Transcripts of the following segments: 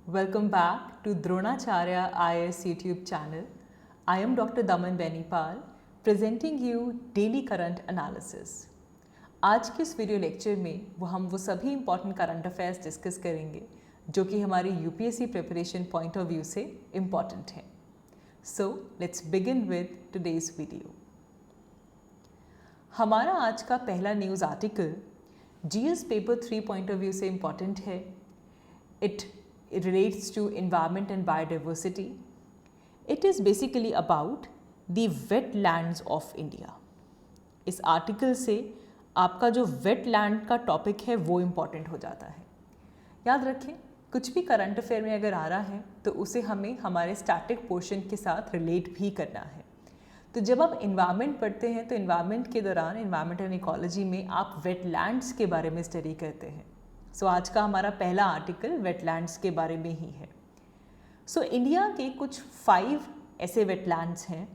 Welcome back to Dronacharya IAS YouTube channel. I am Dr. Daman Benipal presenting you daily current analysis. आज के इस video lecture में हम वो सभी इम्पॉर्टेंट करंट अफेयर्स डिस्कस करेंगे जो कि हमारी UPSC preparation point of view से इम्पॉर्टेंट हैं. सो let's begin with today's video. हमारा आज का पहला news article GS paper 3 point of view से इम्पॉर्टेंट है. It relates to environment and biodiversity. It is basically about the wetlands of India. इस article से आपका जो wetland का टॉपिक है वो इम्पॉर्टेंट हो जाता है. याद रखें, कुछ भी करंट अफेयर में अगर आ रहा है तो उसे हमें हमारे स्टैटिक पोर्शन के साथ रिलेट भी करना है. तो जब आप इन्वायरमेंट पढ़ते हैं तो इन्वायरमेंट के दौरान इन्वायरमेंट एंड इकोलॉजी में आप वेटलैंड्स के बारे में स्टडी करते हैं. सो आज का हमारा पहला आर्टिकल वेटलैंड्स के बारे में ही है. सो इंडिया के कुछ 5 ऐसे वेटलैंड्स हैं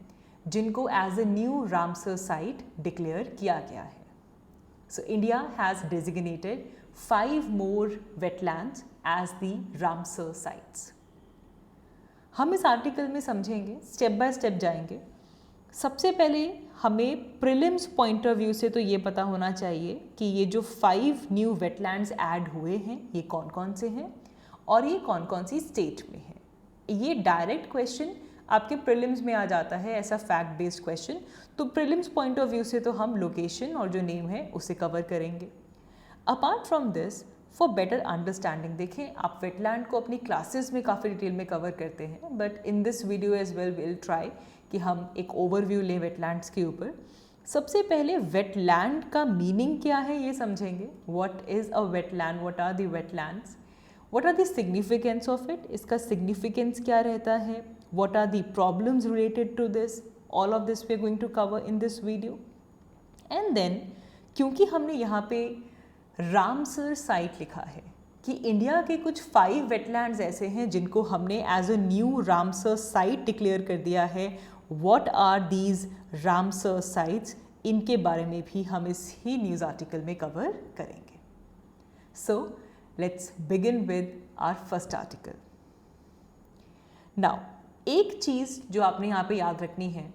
जिनको as a new Ramsar site declare किया गया है. So India has designated 5 more wetlands as the Ramsar sites. हम इस आर्टिकल में समझेंगे, स्टेप बाय स्टेप जाएंगे. सबसे पहले हमें प्रीलिम्स पॉइंट ऑफ व्यू से तो ये पता होना चाहिए कि ये जो 5 न्यू वेटलैंड्स ऐड हुए हैं ये कौन कौन से हैं और ये कौन कौन सी स्टेट में हैं. ये डायरेक्ट क्वेश्चन आपके प्रीलिम्स में आ जाता है, ऐसा फैक्ट बेस्ड क्वेश्चन. तो प्रीलिम्स पॉइंट ऑफ व्यू से तो हम लोकेशन और जो नेम है उसे कवर करेंगे. Apart from this, for better understanding, देखें आप वेटलैंड को अपनी क्लासेस में काफ़ी डिटेल में कवर करते हैं, but in this video as well will try कि हम एक ओवरव्यू लें वेटलैंड्स के ऊपर. सबसे पहले वेटलैंड का मीनिंग क्या है ये समझेंगे. What is a wetland, what are the wetlands, what are the significance of it, इसका सिग्निफिकेंस क्या रहता है, what are the problems related to this. All of this we are going to cover in this video. And then क्योंकि हमने यहाँ पे Ramsar site लिखा है कि इंडिया के कुछ 5 वेटलैंड्स ऐसे हैं जिनको हमने as a new Ramsar site declare कर दिया है. What are these Ramsar sites, इनके बारे में भी हम इस ही न्यूज़ आर्टिकल में कवर करेंगे. So let's begin with our first article. Now एक चीज़ जो आपने यहाँ पे याद रखनी है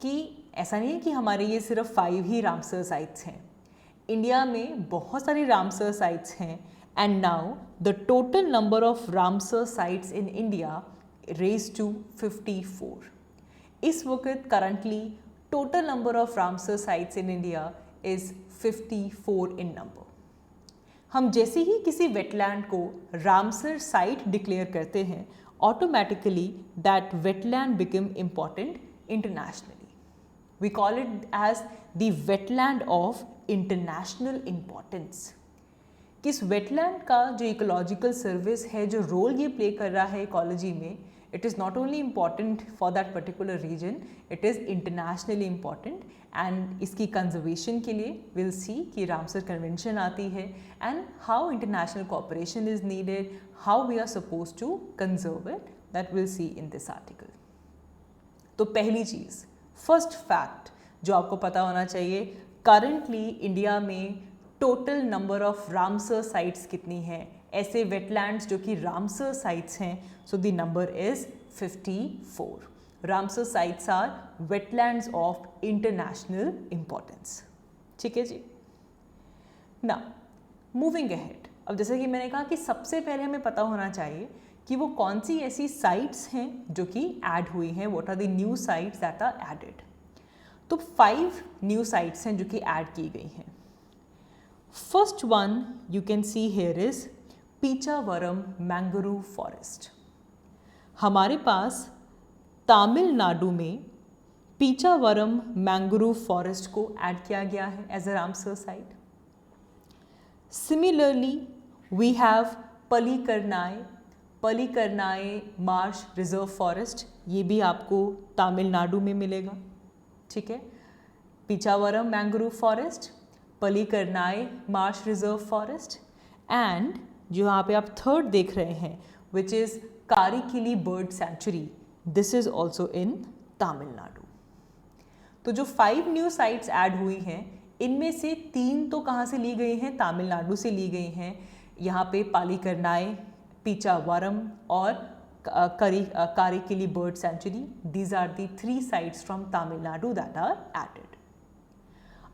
कि ऐसा नहीं है कि हमारे ये सिर्फ 5 ही रामसर साइट्स हैं. इंडिया में बहुत सारी रामसर साइट्स हैं and now the total number of Ramsar sites in India raise to 54. इस वक्त currently total number of Ramsar sites in India is 54 in number. हम जैसे ही किसी वेटलैंड को रामसर साइट डिक्लेयर करते हैं automatically that wetland become important internationally. We call it as the wetland of international importance. किस wetland का जो ecological service है, जो रोल ये प्ले कर रहा है इकोलॉजी में, it is not only important for that particular region, it is internationally important. And इसकी कंजर्वेशन के लिए विल सी कि रामसर कन्वेंशन आती है and how international cooperation is needed, how we are suppose to conserve it, that will see in this article. तो पहली चीज़, first fact जो आपको पता होना चाहिए, करंटली इंडिया में total number of Ramsar sites कितनी हैं, ऐसे वेटलैंड्स जो कि रामसर साइट्स हैं. So the number is 54. Ramsar sites are wetlands of international importance. ठीक है जी. ना मूविंग अहेड, अब जैसे कि मैंने कहा कि सबसे पहले हमें पता होना चाहिए कि वो कौन सी ऐसी साइट्स हैं जो कि ऐड हुई हैं. What are the new sites that are added. तो 5 न्यू साइट्स हैं जो कि ऐड की गई हैं. First one you can see here is Pichavaram mangrove forest. हमारे पास तमिलनाडु में पीचावरम मैंग्रोव फॉरेस्ट को ऐड किया गया है as a Ramsar site. Similarly we have Pallikaranai marsh reserve forest, ये भी आपको तमिलनाडु में मिलेगा. ठीक है, Pichavaram mangrove forest, Pallikaranai marsh reserve forest and जो यहाँ पे आप थर्ड देख रहे हैं which is Karikili bird sanctuary, this is also इन तमिलनाडु. तो जो 5 न्यू साइट्स ऐड हुई हैं इनमें से 3 तो कहाँ से ली गई हैं, तमिलनाडु से ली गई हैं. यहाँ पे पालीकरनाई Pichavaram or Karikili Bird Sanctuary. These are the 3 sites from Tamil Nadu that are added.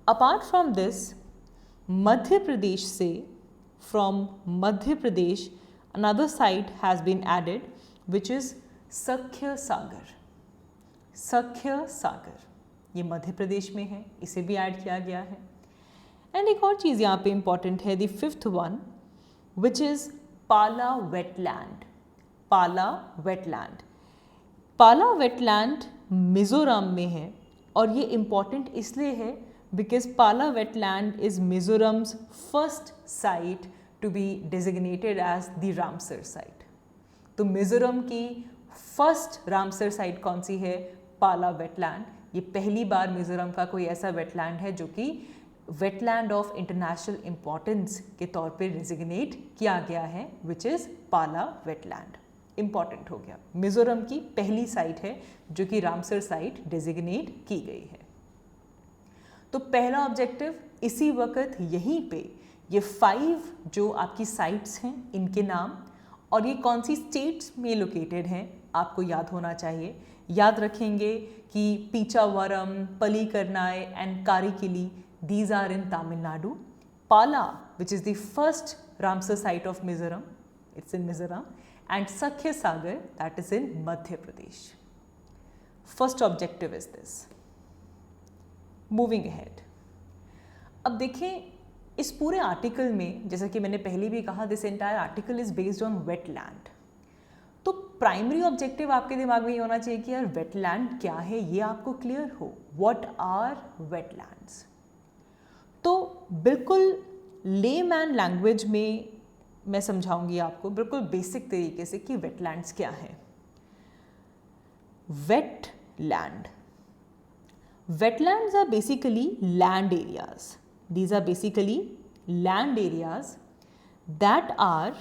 Apart from this, Madhya Pradesh से, from Madhya Pradesh, another site has been added, which is Sakhya Sagar. Sakhya Sagar, ये मध्य प्रदेश में है, इसे भी add किया गया है. And एक और चीज़ यहाँ पे इम्पॉर्टेंट है, the 5th one, which is पाला वेटलैंड. पाला वेटलैंड. पाला वेटलैंड मिज़ोरम में है और ये इम्पॉर्टेंट इसलिए है because Pala wetland is Mizoram's first site to be designated as the Ramsar site. तो मिज़ोरम की फर्स्ट रामसर साइट कौन सी है? पाला वेटलैंड. ये पहली बार मिज़ोरम का कोई ऐसा वेटलैंड है जो कि वेटलैंड ऑफ इंटरनेशनल इम्पोर्टेंस के तौर पे डिजिग्नेट किया गया है, विच इज़ पाला वेटलैंड. इम्पॉर्टेंट हो गया. मिज़ोरम की पहली साइट है जो कि रामसर साइट डिजिग्नेट की गई है. तो पहला ऑब्जेक्टिव इसी वक्त यहीं पे ये 5 जो आपकी साइट्स हैं इनके नाम और ये कौन सी स्टेट्स में लोकेटेड हैं आपको याद होना चाहिए. याद रखेंगे कि Pichavaram, Pallikaranai and Karikili, these are in Tamil Nadu. Pala, which is the first Ramsar site of Mizoram, it's in Mizoram, and Sakhya Sagar, that is in Madhya Pradesh. First objective is this. Moving ahead. अब देखें इस पूरे आर्टिकल में, जैसा कि मैंने पहले भी कहा, this entire article is based on wetland. तो प्राइमरी ऑब्जेक्टिव आपके दिमाग में ये होना चाहिए कि यार वेटलैंड क्या है, ये आपको क्लियर हो. What are wetlands? तो बिल्कुल लेमैन लैंग्वेज में मैं समझाऊंगी आपको बिल्कुल बेसिक तरीके से कि वेटलैंड्स क्या है. Wetland. Wetlands are basically land areas. These are basically land areas that are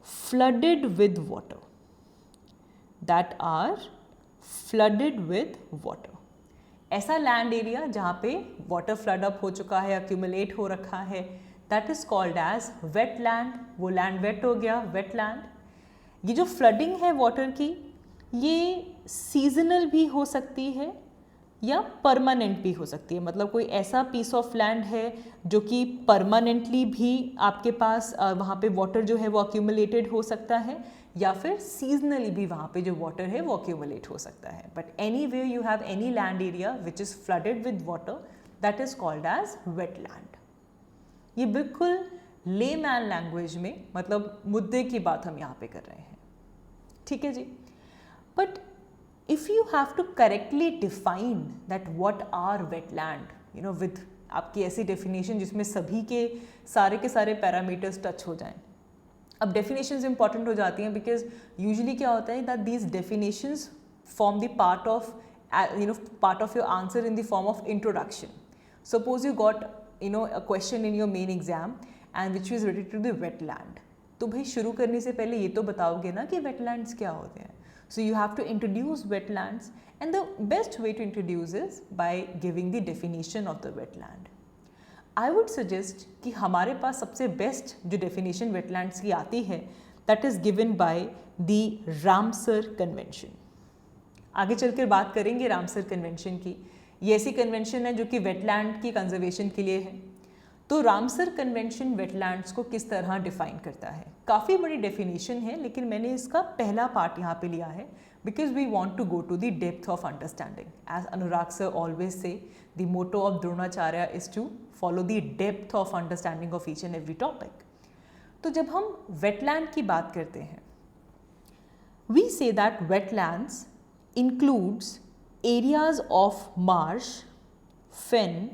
flooded with water. That are flooded with water. ऐसा लैंड एरिया जहाँ पे वाटर फ्लड अप हो चुका है, accumulate हो रखा है, that is called as wetland. वो लैंड वेट हो गया, wetland. ये जो फ्लडिंग है वाटर की, ये सीजनल भी हो सकती है या परमानेंट भी हो सकती है. मतलब कोई ऐसा पीस ऑफ लैंड है जो कि परमानेंटली भी आपके पास वहाँ पे वाटर जो है वो अक्यूमुलेटेड हो सकता है, या फिर सीजनली भी वहाँ पे जो वाटर है वो अक्यूमुलेट हो सकता है. But anyway you have any land area which is flooded with water, that is called as wetland. ये बिल्कुल लेमैन लैंग्वेज में, मतलब मुद्दे की बात हम यहाँ पे कर रहे हैं. ठीक है जी. But if you have to correctly define that what are wetland, you know, with आपकी ऐसी डेफिनेशन जिसमें सभी के सारे पैरामीटर्स टच हो जाएं. अब डेफिनेशंस इंपॉर्टेंट हो जाती हैं बिकॉज यूजुअली क्या होता है that these definitions form the part of your answer in the form of introduction. Suppose you got a question in your main exam and which is related to the wetland. तो भाई शुरू करने से पहले ये तो बताओगे ना कि वेटलैंड्स क्या होते हैं. So you have to introduce wetlands, and the best way to introduce is by giving the definition of the wetland. I would suggest कि हमारे पास सबसे बेस्ट जो definition wetlands की आती है, that is given by the Ramsar Convention. आगे चलकर बात करेंगे रामसर कन्वेंशन की. ये ऐसी कन्वेंशन है जो कि वेटलैंड की कंजर्वेशन के लिए है. तो रामसर कन्वेंशन वेटलैंड्स को किस तरह डिफाइन करता है? काफ़ी बड़ी डेफिनेशन है, लेकिन मैंने इसका पहला पार्ट यहाँ पे लिया है because we want to go to the depth of understanding. As Anurag sir always say, the motto of Dronacharya is to follow the depth of understanding of each and every topic. तो जब हम वेटलैंड की बात करते हैं, we say that wetlands includes areas of marsh, fen,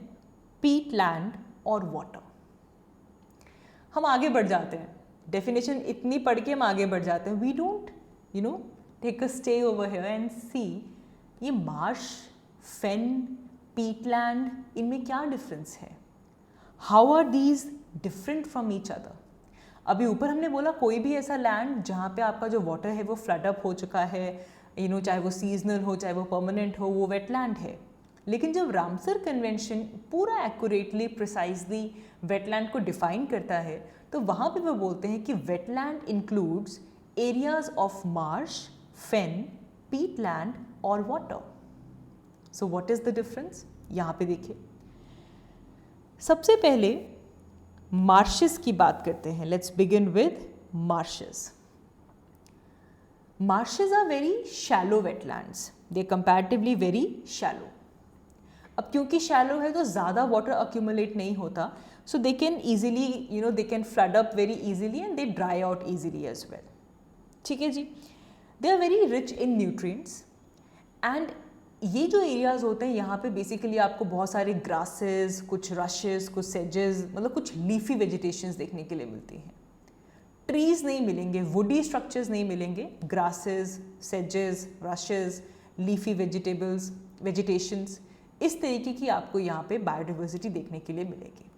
peatland और water. हम आगे बढ़ जाते हैं, डेफिनेशन इतनी पढ़ के हम आगे बढ़ जाते हैं. We don't take a stay over here and see ये मार्श, फेन, पीटलैंड, इनमें क्या डिफरेंस है. How are these different from each other. अभी ऊपर हमने बोला कोई भी ऐसा लैंड जहाँ पे आपका जो वाटर है वो फ्लड अप हो चुका है, चाहे वो सीजनल हो चाहे वो परमानेंट हो, वो वेटलैंड है. लेकिन जब रामसर कन्वेंशन पूरा एक्यूरेटली प्रिसाइजली वेटलैंड को डिफाइन करता है तो वहाँ पे वो बोलते हैं कि wetland includes areas of marsh, fen, peatland और water. So what is the difference? यहाँ पे देखिए, सबसे पहले मार्शेस की बात करते हैं। Let's begin with marches. Marshes are very shallow wetlands. They are comparatively very shallow. अब क्योंकि shallow है तो ज़्यादा water accumulate नहीं होता, so they can easily, they can flood up very easily and they dry out easily as well. ठीक है जी? They are very rich in nutrients and ये जो areas होते हैं यहाँ पे basically आपको बहुत सारे grasses, कुछ rushes, कुछ sedges, मतलब कुछ leafy vegetations देखने के लिए मिलती हैं। ट्रीज नहीं मिलेंगे, वुडी स्ट्रक्चर्स नहीं मिलेंगे, grasses, sages, rashes, leafy vegetables, vegetations, इस तरीके की आपको यहाँ पे बायोडाइवर्सिटी देखने के लिए मिलेगी।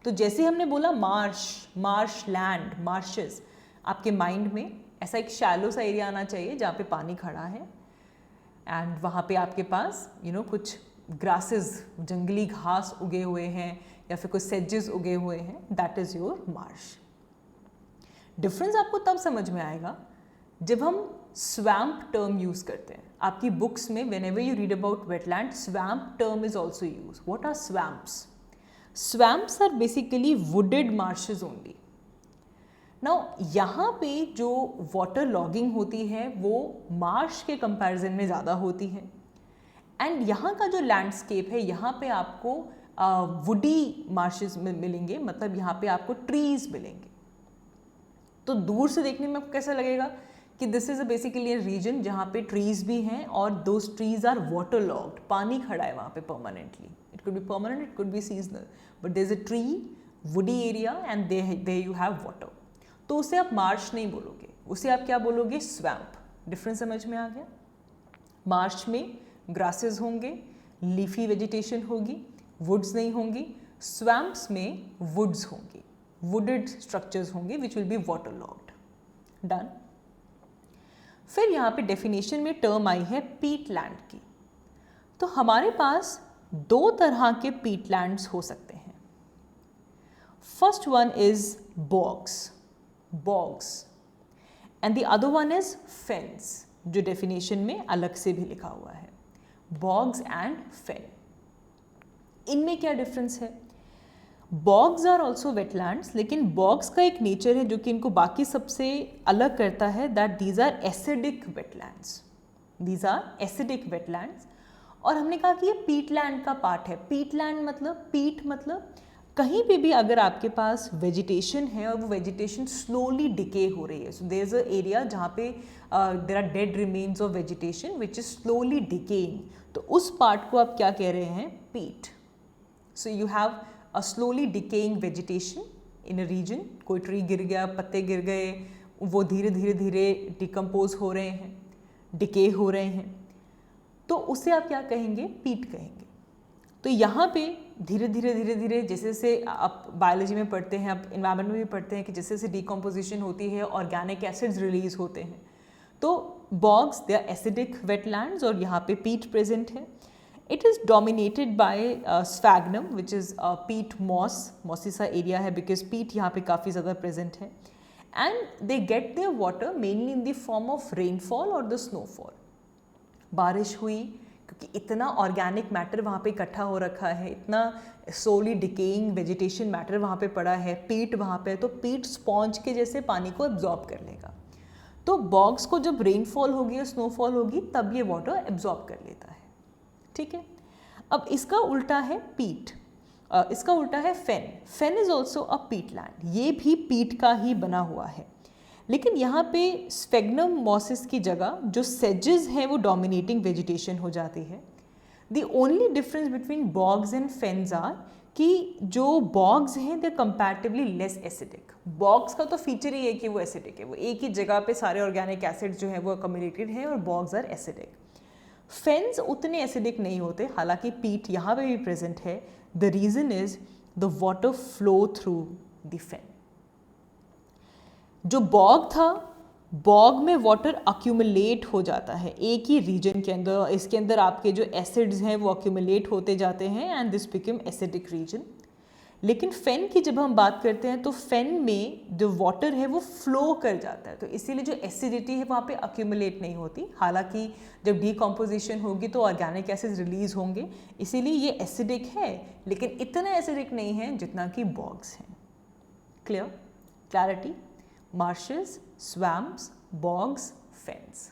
तो जैसे हमने बोला मार्श, मार्श लैंड, मार्शेस, आपके माइंड में ऐसा एक शैलो सा एरिया आना चाहिए जहाँ पे पानी खड़ा है एंड वहाँ पे आपके पास कुछ ग्रासेस, जंगली घास उगे हुए हैं या फिर कुछ सेजेस उगे हुए हैं, that is your Marsh. Difference आपको तब समझ में आएगा जब हम स्वैम्प टर्म यूज़ करते हैं। आपकी बुक्स में whenever you read about wetland, swamp term is also use. What are swamps? Swamps are basically wooded marshes only. Now यहाँ पे जो वाटर लॉगिंग होती है वो मार्श के कंपैरिजन में ज़्यादा होती है एंड यहाँ का जो लैंडस्केप है यहाँ पे आपको वुडी मार्शेज मिलेंगे, मतलब यहाँ पे आपको ट्रीज मिलेंगे। तो दूर से देखने में आपको कैसा लगेगा कि दिस इज बेसिकली रीजन जहाँ पे ट्रीज भी हैं और those trees are water logged, पानी खड़ा है वहाँ पे permanently. It could be permanent, it could be seasonal, but there is a tree, woody area and there you have water. तो उसे आप मार्श नहीं बोलोगे, उसे आप क्या बोलोगे? स्वैम्प। डिफरेंस समझ में आ गया? मार्श में ग्रासेस होंगे, लीफी वेजिटेशन होगी, वुड्स नहीं होंगी। स्वैम्प्स में वुड्स होंगी, वुडेड स्ट्रक्चर्स होंगे which will be water logged. Done. फिर यहाँ पे डेफिनेशन में टर्म आई है पीटलैंड की। तो हमारे पास दो तरह के पीटलैंड्स हो सकते हैं। First one is बॉग्स, and the other one is fence, जो डेफिनेशन में अलग से भी लिखा हुआ है, बॉग्स एंड फेन। इनमें क्या डिफरेंस है? बॉग्स आर ऑल्सो वेटलैंड्स, लेकिन बॉग्स का एक नेचर है जो कि इनको बाकी सबसे अलग करता है, that these are acidic wetlands. These are acidic wetlands. और हमने कहा कि ये पीटलैंड का पार्ट है। पीटलैंड मतलब, पीट मतलब कहीं पे भी अगर आपके पास वेजिटेशन है और वो वेजिटेशन स्लोली डिके हो रही है, so there is a area जहाँ पे there are dead remains of vegetation which is slowly decaying, तो उस पार्ट को आप क्या कह रहे हैं? पीट। So you have a slowly decaying vegetation in a region। कोई ट्री गिर गया, पत्ते गिर गए, वो धीरे धीरे धीरे डिकम्पोज हो रहे हैं, डिके हो रहे हैं, तो उसे आप क्या कहेंगे? पीट कहेंगे। तो यहाँ पे धीरे धीरे धीरे धीरे जैसे जैसे आप बायोलॉजी में पढ़ते हैं, आप इन्वायरमेंट में भी पढ़ते हैं कि जैसे जैसे डिकम्पोजिशन होती है, ऑर्गेनिक एसिड्स रिलीज होते हैं। तो bogs, they are acidic wetlands और यहाँ पे पीट प्रेजेंट है। It is dominated by sphagnum, which is peat moss, mossy सा area है because peat यहाँ पे काफ़ी ज़्यादा present है, and they get their water mainly in the form of rainfall or the snowfall। बारिश हुई क्योंकि इतना ऑर्गेनिक मैटर वहाँ पे इकट्ठा हो रखा है, इतना slowly decaying vegetation मैटर वहाँ पे पड़ा है, पीट वहाँ पे, तो पीट स्पॉन्ज के जैसे पानी को एब्जॉर्ब कर लेगा। तो बॉग्स को जब रेनफॉल होगी या स्नोफॉल होगी तब ये वाटर एब्जॉर्ब कर लेता है। ठीक है। अब इसका उल्टा है पीट, इसका उल्टा है फेन। फेन इज ऑल्सो अ पीटलैंड, ये भी पीट का ही बना हुआ है, लेकिन यहाँ पे स्फेग्नम मॉसिस की जगह जो सेजेस हैं वो डोमिनेटिंग वेजिटेशन हो जाती है। The only difference between bogs and fens are कि जो बॉग्स हैं they comparatively less acidic. Bogs का तो फीचर ही है कि वो एसिडिक है, वो एक ही जगह पे सारे ऑर्गेनिक एसिड जो है वो अकोमोडेटेड है और बॉग्स आर एसिडिक। फेन्स उतने एसिडिक नहीं होते, हालांकि पीट यहाँ पे भी प्रेजेंट है। The reason is the water flow through the fen. जो बॉग था बॉग में वाटर अक्यूमुलेट हो जाता है एक ही रीजन के अंदर, इसके अंदर आपके जो एसिड्स हैं वो अक्यूमुलेट होते जाते हैं and this become acidic region. लेकिन फेन की जब हम बात करते हैं तो फेन में जो वाटर है वो फ्लो कर जाता है, तो इसीलिए जो एसिडिटी है वहाँ पे अक्यूमुलेट नहीं होती। हालांकि जब डीकम्पोजिशन होगी तो ऑर्गेनिक एसिड्स रिलीज होंगे, इसीलिए ये एसिडिक है, लेकिन इतना एसिडिक नहीं है जितना कि बॉग्स हैं। Clear? Clarity? Marshes, swamps, bogs, fens.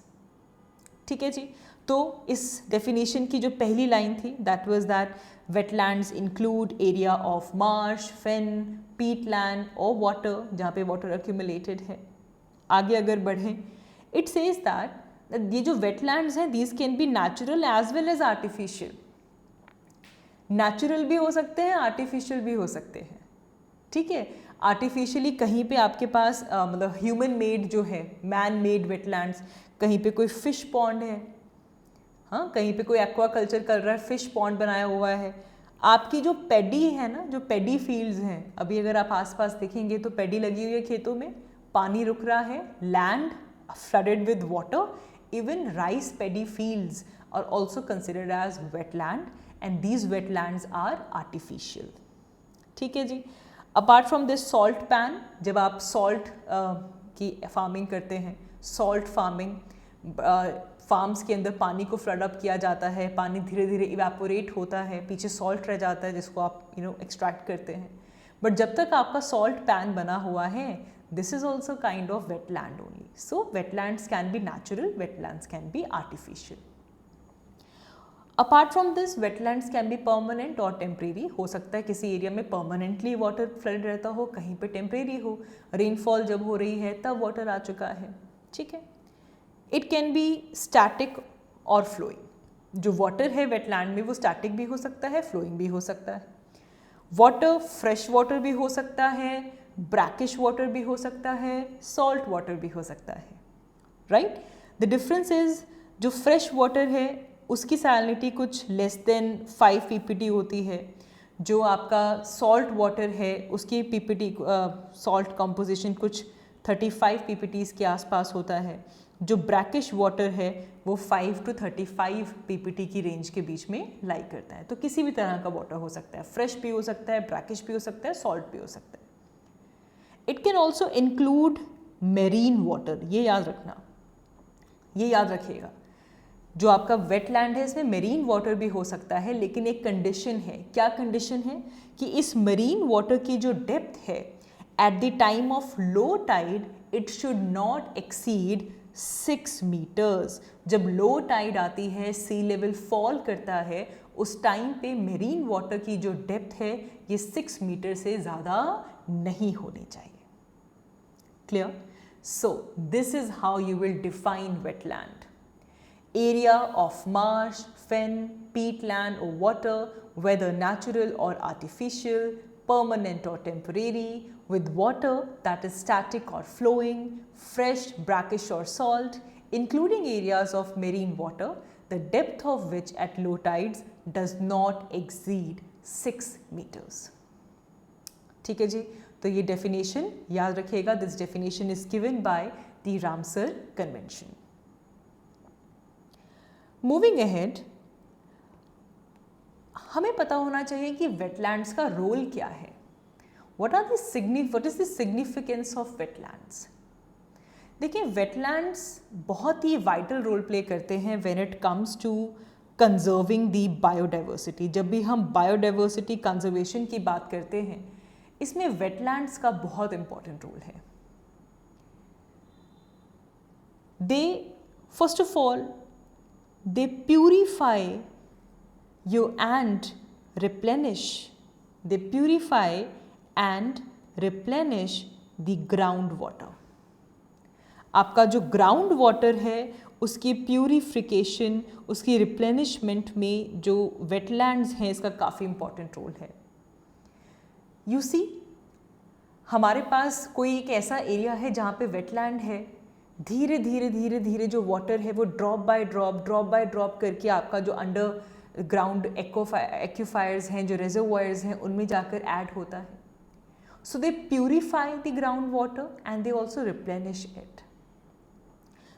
ठीक है जी। तो इस डेफिनेशन की जो पहली लाइन थी that was that wetlands include area of marsh, fen, peatland और वाटर, जहाँ पे वाटर अक्यूमुलेटेड है। आगे अगर बढ़ें, इट सेज दैट ये जो वेटलैंड्स हैं these can be natural as well as artificial. Natural भी हो सकते हैं, आर्टिफिशियल भी हो सकते हैं। ठीक है, आर्टिफिशियली कहीं पे आपके पास मतलब ह्यूमन मेड जो है, मैन मेड वेटलैंड्स, कहीं पे कोई फिश पॉन्ड है, हाँ, कहीं पे कोई एक्वाकल्चर कर रहा है, फिश पॉन्ड बनाया हुआ है। आपकी जो पैडी है ना, जो पैडी फील्ड्स हैं, अभी अगर आप आसपास देखेंगे तो पैडी लगी हुई है खेतों में, पानी रुक रहा है, land flooded with water, even rice paddy fields are also considered as wetland and these wetlands are artificial. ठीक है जी। Apart from this salt pan, जब आप सॉल्ट की फार्मिंग करते हैं, सॉल्ट फार्मिंग, फार्म्स के अंदर पानी को फ्लड अप किया जाता है, पानी धीरे धीरे इवेपोरेट होता है, पीछे सॉल्ट रह जाता है जिसको आप एक्सट्रैक्ट करते हैं। बट जब तक आपका सॉल्ट पैन बना हुआ है, this is also kind of wetland only. So wetlands can be natural, wetlands can be artificial. Apart from this wetlands can be permanent और टेम्परेरी। हो सकता है किसी एरिया में परमानेंटली वाटर फ्लड रहता हो, कहीं पे टेम्परेरी हो, रेनफॉल जब हो रही है तब वाटर आ चुका है। ठीक है। इट कैन बी स्टैटिक और फ्लोइंग। जो वाटर है वेटलैंड में वो स्टैटिक भी हो सकता है, फ्लोइंग भी हो सकता है। वाटर फ्रेश वाटर भी हो सकता है, ब्रैकिश वाटर भी हो सकता है, सॉल्ट वाटर भी हो सकता है। राइट? द डिफरेंस इज जो फ्रेश वाटर है उसकी सैलिनिटी कुछ लेस देन 5 ppt होती है। जो आपका सॉल्ट वाटर है उसकी ppt सॉल्ट कंपोजिशन कुछ 35 ppts के आसपास होता है। जो ब्रैकिश वाटर है वो 5 to 35 ppt की रेंज के बीच में लाई करता है। तो किसी भी तरह का वाटर हो सकता है, फ्रेश भी हो सकता है, ब्रैकिश भी हो सकता है, सॉल्ट भी हो सकता है। It can also include marine water, ये याद रखना, ये याद रखिएगा। जो आपका वेटलैंड है इसमें मेरीन वाटर भी हो सकता है, लेकिन एक कंडीशन है। क्या कंडीशन है? कि इस मरीन वाटर की जो डेप्थ है at the time of low tide it should not exceed 6 metres. जब लो टाइड आती है, सी लेवल फॉल करता है, उस टाइम पे मेरीन वाटर की जो डेप्थ है ये 6 मीटर से ज़्यादा नहीं होनी चाहिए। Clear? So this is how you will define wetland. Area of marsh, fen, peatland or water, whether natural or artificial, permanent or temporary, with water that is static or flowing, fresh, brackish or salt, including areas of marine water, the depth of which at low tides does not exceed 6 meters. ठीक है जी, तो ये definition याद रखिएगा. This definition is given by the Ramsar Convention. Moving ahead, हमें पता होना चाहिए कि वेटलैंड्स का रोल क्या है. What is the significance of wetlands? देखिए, वेटलैंड्स बहुत ही वाइटल रोल प्ले करते हैं when it comes to conserving the biodiversity. जब भी हम बायोडाइवर्सिटी कंजर्वेशन की बात करते हैं, इसमें वेटलैंड्स का बहुत इंपॉर्टेंट रोल है. They first of all they purify you and replenish. They purify and replenish the ground water. आपका जो ग्राउंड वाटर है उसकी प्यूरिफिकेशन, उसकी रिप्लेनिशमेंट में जो वेटलैंड्स हैं इसका काफ़ी इंपॉर्टेंट रोल है. यू सी, हमारे पास कोई एक ऐसा एरिया है जहाँ पे वेटलैंड है, धीरे धीरे धीरे धीरे जो वाटर है वो ड्रॉप बाय ड्रॉप करके आपका जो अंडर ग्राउंड एक्यूफायर्स हैं, जो रिजर्वॉयर्स हैं, उनमें जाकर ऐड होता है. So they purify the ground water and they also replenish it.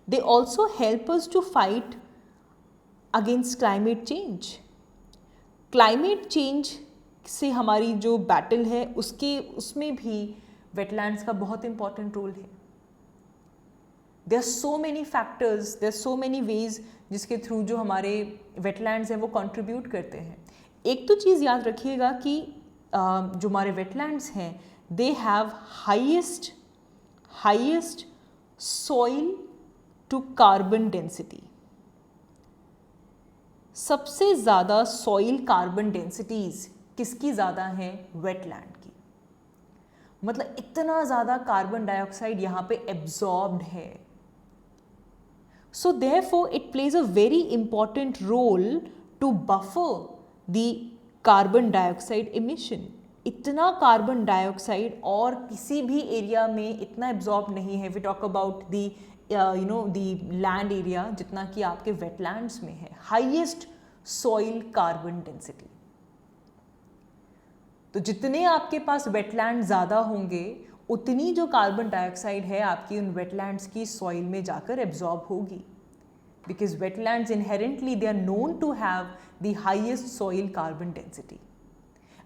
They also help us to fight against climate change. Climate change से हमारी जो बैटल है उसमें भी wetlands का बहुत important रोल है. There are so many factors, there are so many ways जिसके थ्रू जो हमारे wetlands हैं वो contribute करते हैं. एक तो चीज़ याद रखिएगा कि जो हमारे wetlands हैं they have highest soil to carbon density. सबसे ज़्यादा soil carbon densities किसकी ज़्यादा है? wetland की. मतलब इतना ज़्यादा कार्बन डाइऑक्साइड यहाँ पे एब्जॉर्ब्ड है. So therefore it plays a very important role to buffer the carbon dioxide emission. इतना कार्बन डाइऑक्साइड और किसी भी एरिया में इतना एब्जॉर्ब नहीं है. We talk about the the land area जितना कि आपके वेटलैंड्स में है. Highest soil carbon density. तो जितने आपके पास वेटलैंड ज़्यादा होंगे उतनी जो कार्बन डाइऑक्साइड है आपकी उन वेटलैंड्स की सॉइल में जाकर एब्जॉर्ब होगी. Because wetlands inherently they are known to have the highest soil carbon density.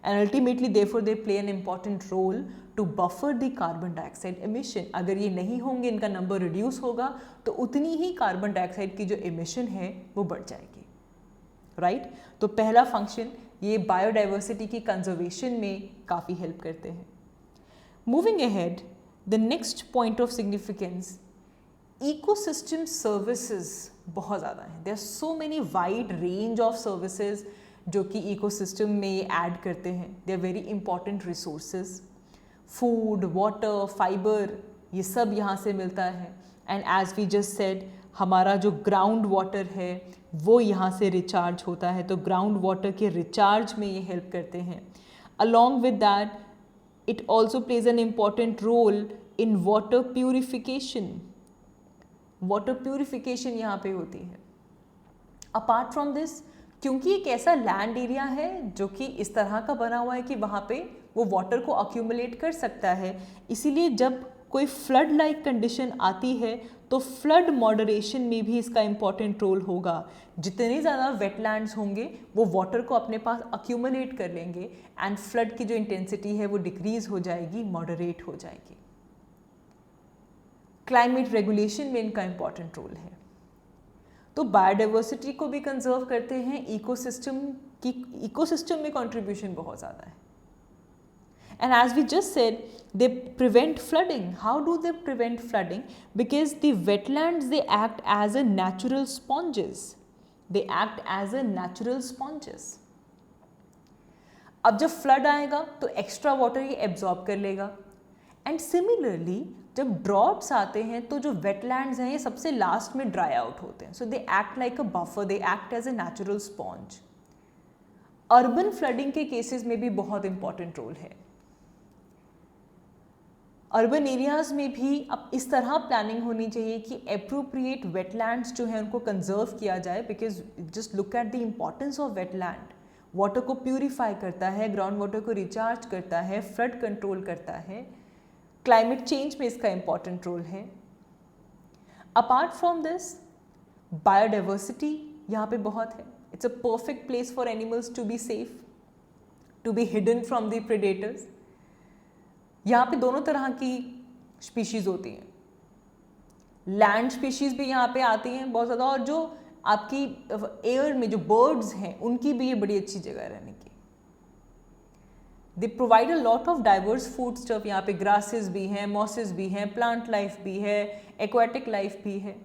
And ultimately therefore they play an important role to buffer the carbon dioxide emission. अगर ये नहीं होंगे, इनका नंबर रिड्यूस होगा तो उतनी ही कार्बन डाइऑक्साइड की जो एमिशन है वो बढ़ जाएगी. राइट तो पहला फंक्शन ये बायोडाइवर्सिटी की कंजर्वेशन में काफ़ी हेल्प करते हैं. Moving ahead, the next point of significance, ecosystem services बहुत ज़्यादा हैं. There are so many wide range of services जो कि इकोसिस्टम में ये ऐड करते हैं. They are very important resources. Food, water, fibre, ये सब यहाँ से मिलता है. And as we just said, हमारा जो ग्राउंड वाटर है वो यहाँ से रिचार्ज होता है. तो ग्राउंड वाटर के रिचार्ज में ये हेल्प करते हैं. Along with that it also plays an important role in water purification. Water purification यहाँ पे होती है. अपार्ट फ्रॉम दिस, क्योंकि एक ऐसा लैंड एरिया है जो कि इस तरह का बना हुआ है कि वहाँ पे वो वाटर को अक्यूमुलेट कर सकता है, इसीलिए जब कोई फ्लड लाइक कंडीशन आती है तो फ्लड मॉडरेशन में भी इसका इम्पॉर्टेंट रोल होगा. जितने ज़्यादा वेटलैंड्स होंगे वो वाटर को अपने पास अक्यूमुलेट कर लेंगे एंड फ्लड की जो इंटेंसिटी है वो डिक्रीज हो जाएगी, मॉडरेट हो जाएगी. क्लाइमेट रेगुलेशन में इनका इम्पॉर्टेंट रोल है. तो बायोडाइवर्सिटी को भी कंजर्व करते हैं. इकोसिस्टम में कंट्रीब्यूशन बहुत ज़्यादा है. And as we just said, they prevent flooding. How do they prevent flooding? Because the wetlands they act as a natural sponges. They act as a natural sponges. अब जब flood आएगा तो extra water ये absorb कर लेगा. And similarly जब droughts आते हैं तो जो वेटलैंड्स हैं ये सबसे लास्ट में ड्राई आउट होते हैं. So they act like a buffer, they act as a natural sponge. Urban flooding के केसेस में भी बहुत इंपॉर्टेंट रोल है. अर्बन एरियाज में भी अब इस तरह प्लानिंग होनी चाहिए कि एप्रोप्रिएट वेटलैंड्स जो हैं उनको कंजर्व किया जाए. Because just look at the importance of wetland. Water को प्यूरिफाई करता है, ग्राउंड वाटर को रिचार्ज करता है, फ्लड कंट्रोल करता है. क्लाइमेट चेंज में इसका इम्पॉर्टेंट रोल है. अपार्ट फ्रॉम दिस, बायोडाइवर्सिटी यहाँ पे बहुत है. It's a perfect place for animals to be safe, to be hidden from the predators. यहाँ पे दोनों तरह की स्पीशीज़ होती हैं. लैंड स्पीशीज़ भी यहाँ पे आती हैं बहुत ज़्यादा, और जो आपकी एयर में जो बर्ड्स हैं उनकी भी ये बड़ी अच्छी जगह है रहने की. They provide a lot of diverse food stuff. यहाँ पे ग्रासेस भी हैं, मॉसेस भी हैं, प्लांट लाइफ भी है, एक्वाटिक लाइफ भी है.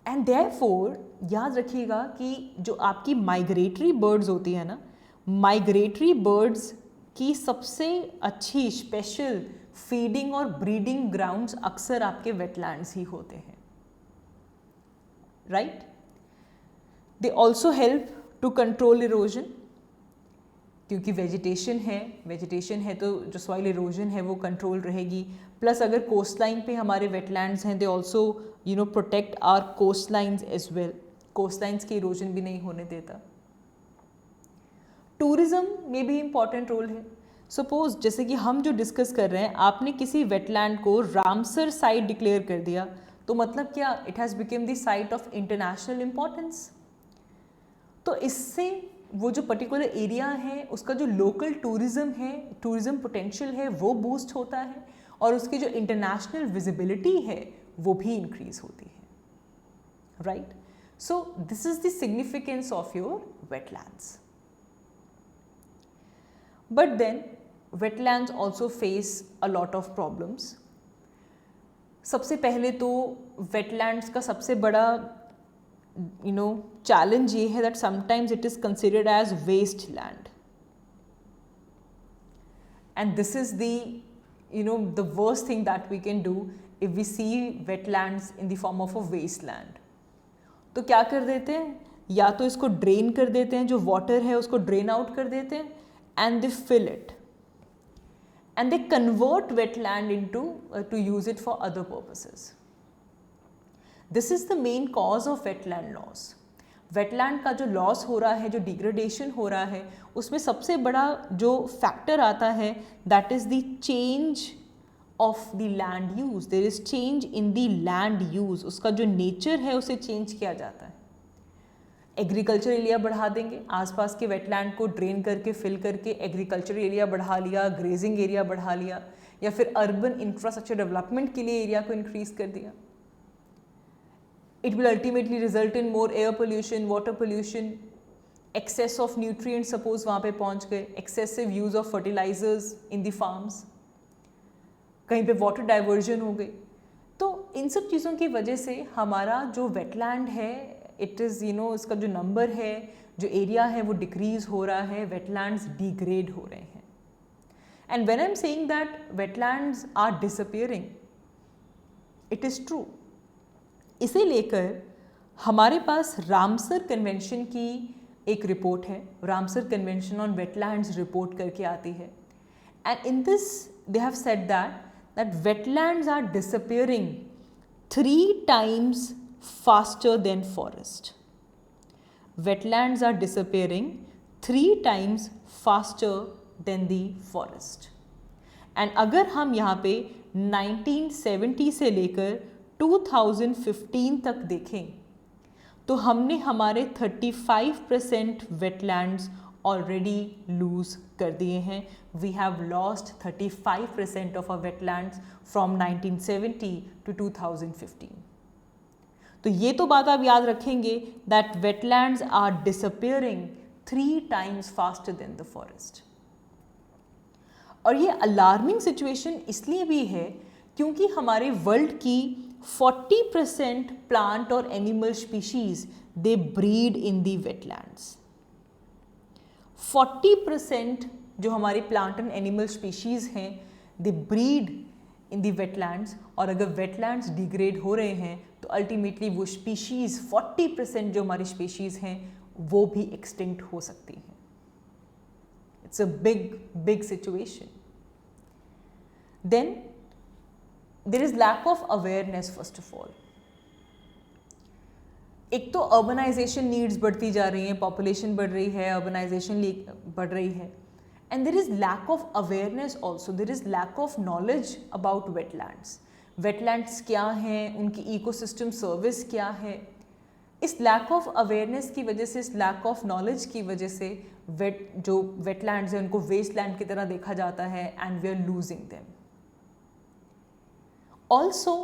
एंड देयरफॉर याद रखिएगा कि जो आपकी माइग्रेटरी बर्ड्स होती है ना, माइग्रेटरी बर्ड्स की सबसे अच्छी स्पेशल फीडिंग और ब्रीडिंग ग्राउंड्स अक्सर आपके वेटलैंड्स ही होते हैं. Right? They also help to control erosion. क्योंकि वेजिटेशन है तो जो सॉइल इरोजन है वो कंट्रोल रहेगी. प्लस अगर कोस्ट लाइन पे हमारे वेटलैंड्स हैं, they also protect our coast lines as well. Coast lines की इरोजन भी नहीं होने देता. टूरिज्म में भी इम्पॉर्टेंट रोल है. सपोज जैसे कि हम जो डिस्कस कर रहे हैं, आपने किसी वेटलैंड को रामसर साइट डिक्लेयर कर दिया, तो मतलब क्या, it has become the site of international importance. तो इससे वो जो पर्टिकुलर एरिया है उसका जो लोकल टूरिज्म है, टूरिज्म पोटेंशियल है, वो बूस्ट होता है और उसकी जो इंटरनेशनल विजिबिलिटी है वो भी इंक्रीज होती है, right. So this is the significance of your wetlands. But then wetlands also face a lot of problems. सबसे पहले तो वेटलैंड्स का सबसे बड़ा चैलेंज ये है that sometimes it is considered as waste land, and this is the worst thing that we can do if we see wetlands in the form of a waste land. तो क्या कर देते हैं, या तो इसको ड्रेन कर देते हैं, जो वाटर है उसको ड्रेन आउट कर देते हैं, and they fill it and they convert wetland into to use it for other purposes. This is the main cause of wetland loss. Wetland का जो loss हो रहा है, जो degradation हो रहा है, उसमें सबसे बड़ा जो factor आता है that is the change of the land use. There is change in the land use. उसका जो nature है उसे change किया जाता है। एग्रीकल्चर एरिया बढ़ा देंगे, आसपास के वेटलैंड को ड्रेन करके फिल करके एग्रीकल्चर एरिया बढ़ा लिया, ग्रेजिंग एरिया बढ़ा लिया, या फिर अर्बन इंफ्रास्ट्रक्चर डेवलपमेंट के लिए एरिया को इंक्रीज कर दिया। It will ultimately result in more air pollution, water pollution, excess of nutrients suppose वहाँ पे पहुँच गए, excessive use of fertilisers in the farms, कहीं पे वाटर डाइवर्जन हो गई। तो इन सब चीज़ों की वजह से हमारा जो वेटलैंड है इट इज़ इसका जो नंबर है, जो एरिया है वो डिक्रीज हो रहा है, वेटलैंड्स डिग्रेड हो रहे हैं। And when I am saying that wetlands are disappearing, it is true. इसे लेकर हमारे पास रामसर कन्वेंशन की एक रिपोर्ट है, Ramsar convention on wetlands report करके आती है, and in this they have said that wetlands are disappearing 3 times faster than forest. Wetlands are disappearing 3 times faster than the forest. And अगर हम यहाँ पे 1970 से लेकर 2015 तक देखें तो हमने हमारे 35% wetlands already lose कर दिए हैं. We have lost 35% of our wetlands from 1970 to 2015. तो ये तो बात आप याद रखेंगे that wetlands are disappearing 3 times faster than the forest. और ये अलार्मिंग सिचुएशन इसलिए भी है क्योंकि हमारे वर्ल्ड की 40% प्लांट और एनिमल स्पीशीज दे ब्रीड इन दी वेटलैंड्स। 40% जो हमारी प्लांट एंड एनिमल स्पीशीज हैं दे ब्रीड इन दी वेटलैंड्स, और अगर वेटलैंड्स डिग्रेड हो रहे हैं तो अल्टीमेटली वो स्पीशीज़ 40% जो हमारी स्पीशीज़ हैं वो भी एक्सटिंक्ट हो सकती हैं। It's a big situation. Then there is lack of awareness. First of all, एक तो अर्बनाइजेशन नीड्स बढ़ती जा रही हैं, पॉपुलेशन बढ़ रही है, अर्बनाइजेशन बढ़ रही है, and there is lack of awareness also, there is lack of knowledge about wetlands. Wetlands क्या हैं, उनकी ecosystem service क्या है। इस lack of awareness की वजह से, इस lack of knowledge की वजह से जो wetlands हैं उनको wasteland की तरह देखा जाता है and we are losing them. Also,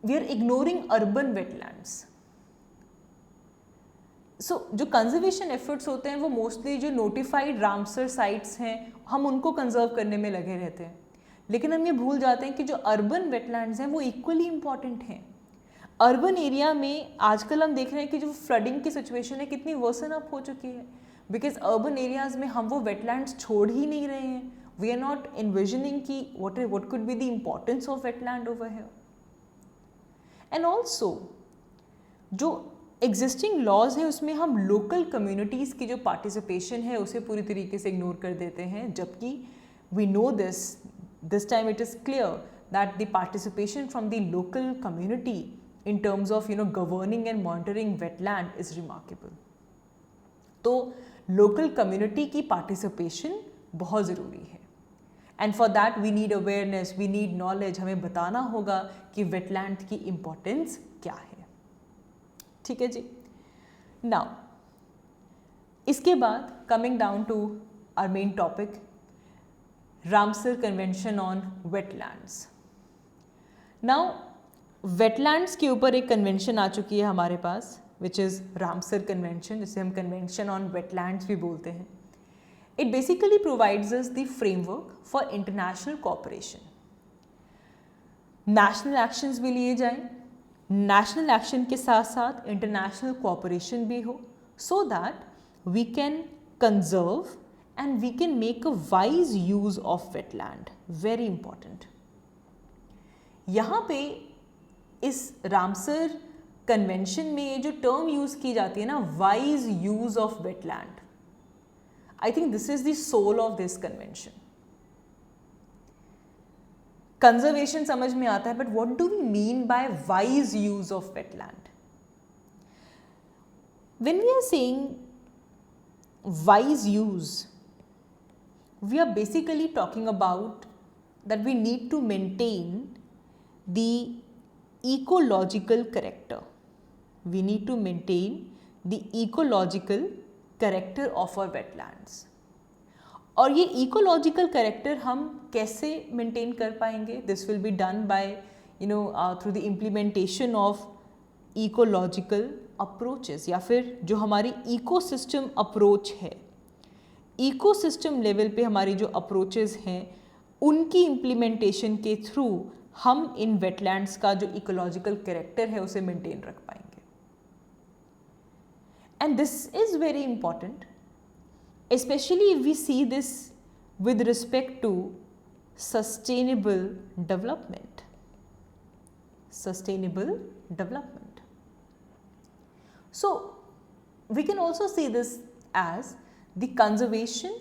we are ignoring urban wetlands. जो कंजर्वेशन एफर्ट्स होते हैं वो मोस्टली जो नोटिफाइड रामसर साइट्स हैं हम उनको कंजर्व करने में लगे रहते हैं, लेकिन हम ये भूल जाते हैं कि जो अर्बन वेटलैंड्स हैं वो इक्वली इम्पॉर्टेंट हैं। अर्बन एरिया में आजकल हम देख रहे हैं कि जो फ्लडिंग की सिचुएशन है कितनी वर्सन अप हो चुकी है, बिकॉज अर्बन एरियाज में हम वो वेटलैंड्स छोड़ ही नहीं रहे हैं। वी आर नॉट इन्विजनिंग कि what could be the importance of wetland over here. And also जो एग्जिस्टिंग लॉज है उसमें हम लोकल कम्युनिटीज़ की जो पार्टिसिपेशन है उसे पूरी तरीके से इग्नोर कर देते हैं, जबकि we know this time it is clear that the participation from the local community in terms of governing and monitoring wetland is remarkable. तो local community की participation बहुत ज़रूरी है। And for that we need awareness, we need knowledge. हमें बताना होगा कि wetland की इम्पोर्टेंस क्या है। ठीक है जी। नाउ इसके बाद coming down to our main topic, Ramsar convention on wetlands. Now wetlands के ऊपर एक कन्वेंशन आ चुकी है हमारे पास, विच इज़ रामसर कन्वेंशन, जिसे हम कन्वेंशन ऑन वेटलैंड्स भी बोलते हैं। It basically provides us the framework for international cooperation. National actions भी लिए जाएं, नेशनल एक्शन के साथ साथ इंटरनेशनल कोऑपरेशन भी हो, so that we can conserve and we can make a wise use of wetland. Very important. यहाँ पे इस रामसर कन्वेंशन में जो टर्म यूज की जाती है ना, wise use of wetland, I think this is the soul of this convention. Conservation समझ में आता है, but what do we mean by wise use of wetland? When we are saying wise use, we are basically talking about that we need to maintain the ecological character. We need to maintain the ecological character of our wetlands. और ये ecological character हम कैसे maintain कर पाएंगे? This will be done by through the implementation of ecological approaches, या फिर जो हमारी ecosystem approach है, इकोसिस्टम लेवल पे हमारी जो अप्रोचेस हैं उनकी इम्प्लीमेंटेशन के थ्रू हम इन वेटलैंड्स का जो इकोलॉजिकल कैरेक्टर है उसे मेंटेन रख पाएंगे। And this is very important, specially if we see this with respect to sustainable development. Sustainable development, so we can also see this as the conservation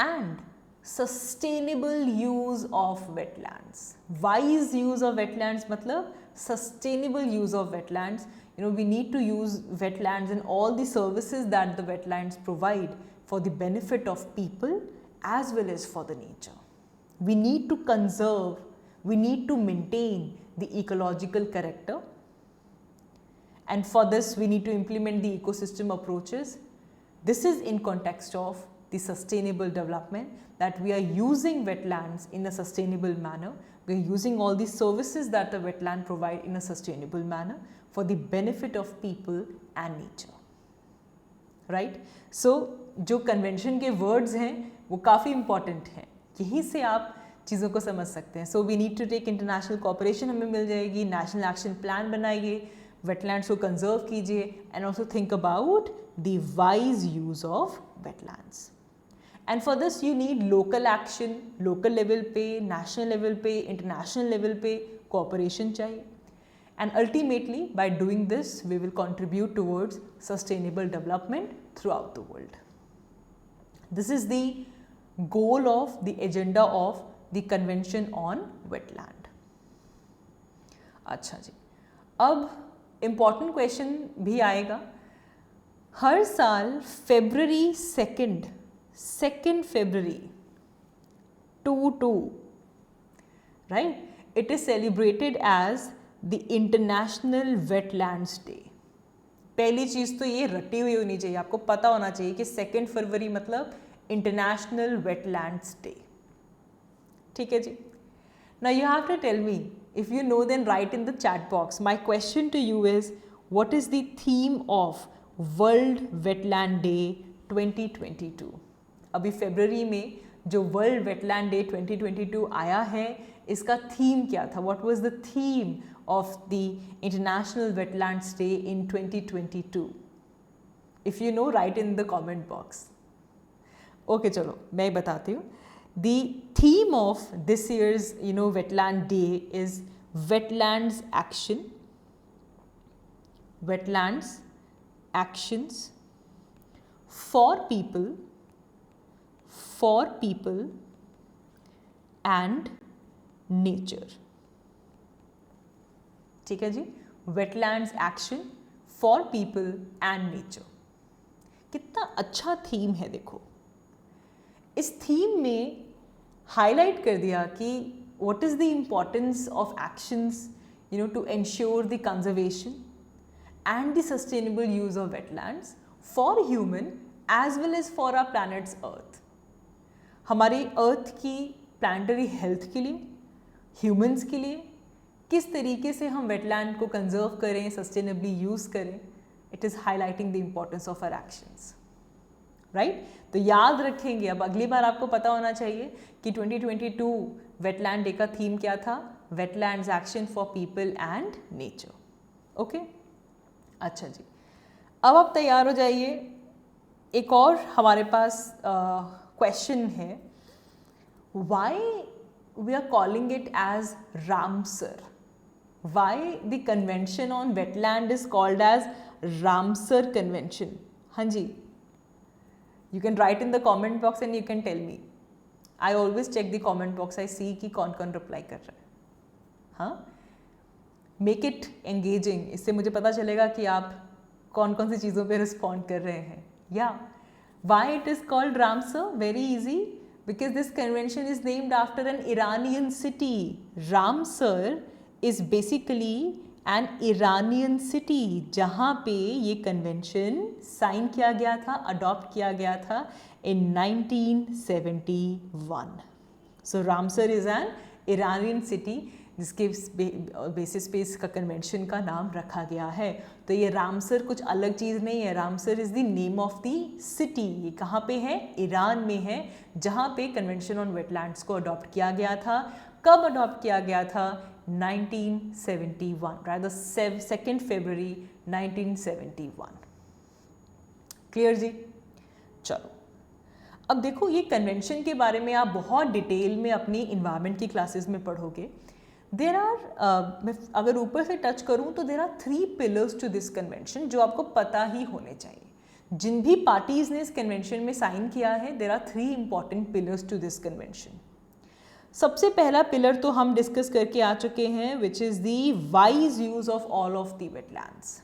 and sustainable use of wetlands. Wise use of wetlands मतलब sustainable use of wetlands. We need to use wetlands and all the services that the wetlands provide for the benefit of people as well as for the nature. We need to conserve, we need to maintain the ecological character, and for this we need to implement the ecosystem approaches. This is in context of the sustainable development, that we are using wetlands in a sustainable manner. We are using all the services that the wetland provide in a sustainable manner for the benefit of people and nature. Right? So, जो convention के words हैं वो काफ़ी important हैं, यहीं से आप चीज़ों को समझ सकते हैं. So, we need to take international cooperation हमें मिल जाएगी, national action plan बनाइए, wetlands को conserve कीजिए, and also think about the wise use of wetlands. And for this you need local action, local level पे, national level पे, international level पे cooperation चाहिए. And ultimately by doing this we will contribute towards sustainable development throughout the world. This is the goal of the agenda of the convention on wetland. अच्छा जी, अब important question भी आएगा. हर साल February 2nd February 2/2, right? It is celebrated as the International Wetlands Day. पहली चीज़ तो ये रटी हुई होनी चाहिए, आपको पता होना चाहिए कि 2 फरवरी मतलब International Wetlands Day. ठीक है जी. Now you have to tell me, if you know then write in the chat box. My question to you is, what is the theme of world wetland day 2022? अभी फरवरी में जो world wetland day 2022 आया है, इसका theme क्या था? What was the theme of the international wetlands day in 2022? If you no right in the comment box. Okay, चलो मैं बताती हूँ. The theme of this years wetland day is wetlands action, wetlands actions for people and nature. ठीक है जी, wetlands action for people and nature. कितना अच्छा theme है देखो. इस थीम में हाईलाइट कर दिया कि what is the importance of actions to ensure the conservation and the sustainable use of wetlands for human as well as for our planet's earth. हमारी अर्थ की प्लानिटरी हेल्थ के लिए, ह्यूमंस के लिए किस तरीके से हम वेटलैंड को कंजर्व करें, सस्टेनेबली यूज़ करें, it is highlighting the importance of our actions, right? तो याद रखेंगे, अब अगली बार आपको पता होना चाहिए कि 2022 वेटलैंड डे का थीम क्या था, wetlands action for people and nature. Okay, अच्छा जी, अब आप तैयार हो जाइए। एक और हमारे पास क्वेश्चन है, why we are calling it as Ramsar, why the convention on wetland is called as Ramsar convention? हाँ जी, you can write in the comment box and you can tell me. I always check the comment box, I see कि कौन कौन reply कर रहा है। हाँ, make it engaging, इससे मुझे पता चलेगा कि आप कौन कौन सी चीज़ों पे रिस्पॉन्ड कर रहे हैं। या why it is called Ramsar? Very easy, because this convention is named after an Iranian city. Ramsar is basically an Iranian city जहाँ पे ये कन्वेंशन साइन किया गया था, अडॉप्ट किया गया था in 1971। So Ramsar is an Iranian city जिसके बेसिस पे इसका कन्वेंशन का नाम रखा गया है। तो ये रामसर कुछ अलग चीज़ नहीं है, Ramsar is the name of the city. ये कहाँ पे है? ईरान में है, जहाँ पे कन्वेंशन ऑन वेटलैंड्स को अडॉप्ट किया गया था। कब अडॉप्ट किया गया था? 1971, राइट, 2 फरवरी 1971। क्लियर जी? चलो, अब देखो, ये कन्वेंशन के बारे में आप बहुत डिटेल में अपनी इन्वायरमेंट की क्लासेस में पढ़ोगे। देर आर मैं अगर ऊपर से टच करूं तो there are 3 pillars to this convention जो आपको पता ही होने चाहिए। जिन भी पार्टीज ने इस कन्वेंशन में साइन किया है, there are 3 important pillars to this convention. सबसे पहला पिलर तो हम डिस्कस करके आ चुके हैं, which is the wise use of all of the wetlands.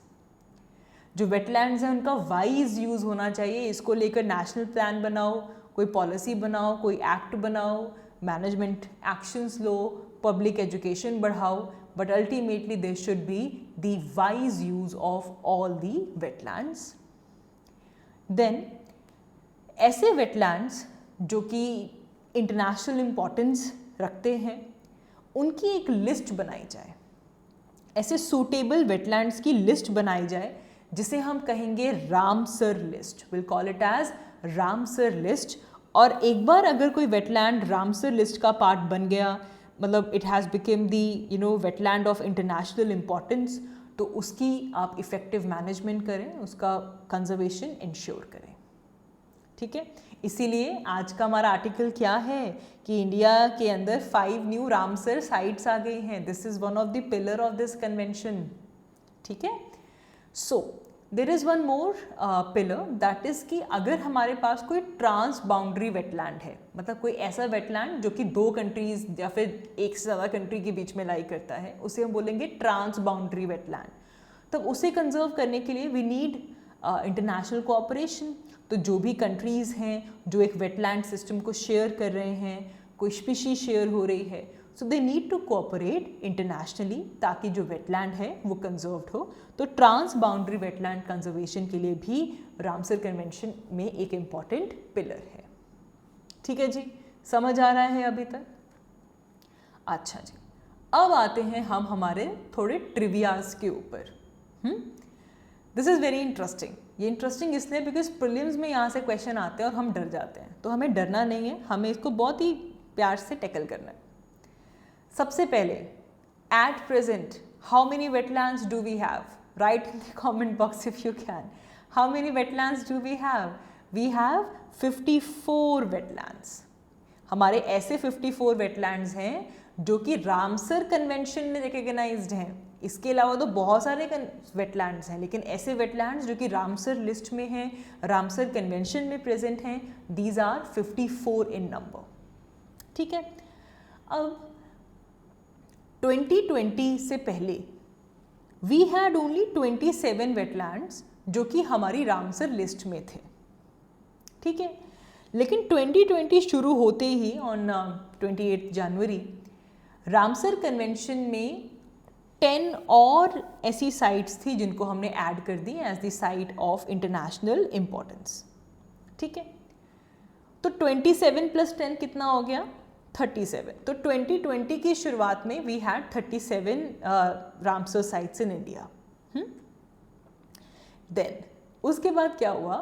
जो वेटलैंड्स हैं उनका वाइज यूज होना चाहिए। इसको लेकर नेशनल प्लान बनाओ, कोई पॉलिसी बनाओ, कोई एक्ट बनाओ, मैनेजमेंट एक्शंस लो, पब्लिक एजुकेशन बढ़ाओ, but ultimately there should be the wise use of all the wetlands. Then ऐसे वेटलैंड्स जो कि इंटरनेशनल इम्पोर्टेंस रखते हैं, उनकी एक लिस्ट बनाई जाए। ऐसे सूटेबल वेटलैंड्स की लिस्ट बनाई जाए जिसे हम कहेंगे Ramsar list. Will call it as Ramsar list. और एक बार अगर कोई वेटलैंड रामसर लिस्ट का पार्ट बन गया, मतलब it has become the wetland of international importance, तो उसकी आप इफ़ेक्टिव मैनेजमेंट करें, उसका कंजर्वेशन इंश्योर करें। ठीक है, इसीलिए आज का हमारा आर्टिकल क्या है कि इंडिया के अंदर 5 न्यू रामसर साइट्स आ गई हैं। This is one of the pillar of this convention. ठीक है, so there is one more pillar, that is कि अगर हमारे पास कोई ट्रांस बाउंड्री वेटलैंड है, मतलब कोई ऐसा वेटलैंड जो कि 2 कंट्रीज या फिर एक से ज़्यादा कंट्री के बीच में लाई करता है, उसे हम बोलेंगे ट्रांस बाउंड्री वेटलैंड। तब उसे कंजर्व करने के लिए वी नीड इंटरनेशनल कोऑपरेशन। तो जो भी कंट्रीज़ हैं जो एक वेटलैंड सिस्टम को शेयर कर रहे हैं, कोई स्पीशीज शेयर हो रही है, so they need to cooperate internationally ताकि जो वेटलैंड है वो कंजर्व्ड हो। तो ट्रांस बाउंड्री वेटलैंड कंजर्वेशन के लिए भी रामसर कन्वेंशन में एक इम्पॉर्टेंट पिलर है। ठीक है जी, समझ आ रहा है अभी तक? अच्छा जी, अब आते हैं हम हमारे थोड़े ट्रिवियाज के ऊपर। This is very interesting. ये इंटरेस्टिंग इसलिए बिकॉज प्रीलिम्स में यहाँ से क्वेश्चन आते हैं और हम डर जाते हैं, तो हमें डरना नहीं है, हमें इसको बहुत ही प्यार से टैकल करना है। सबसे पहले, at present how many wetlands do we have? Write in the comment box if you can. How many wetlands do we have? We have 54 wetlands. हमारे ऐसे 54 वेटलैंड्स हैं जो कि रामसर कन्वेंशन में रिकग्नाइज्ड हैं। इसके अलावा तो बहुत सारे वेटलैंड्स हैं, लेकिन ऐसे वेटलैंड्स जो कि रामसर लिस्ट में हैं, रामसर कन्वेंशन में प्रेजेंट हैं, दीज आर 54 इन नंबर। ठीक है, अब 2020 से पहले वी हैड ओनली 27 वेटलैंड्स जो कि हमारी रामसर लिस्ट में थे। ठीक है, लेकिन 2020 शुरू होते ही ऑन 28 जनवरी रामसर कन्वेंशन में 10 और ऐसी साइट्स थी जिनको हमने ऐड कर दी as the site of international importance. ठीक है, तो 27 + 10 कितना हो गया? 37। तो 2020 की शुरुआत में we had 37 Ramsar sites in India. Then उसके बाद क्या हुआ?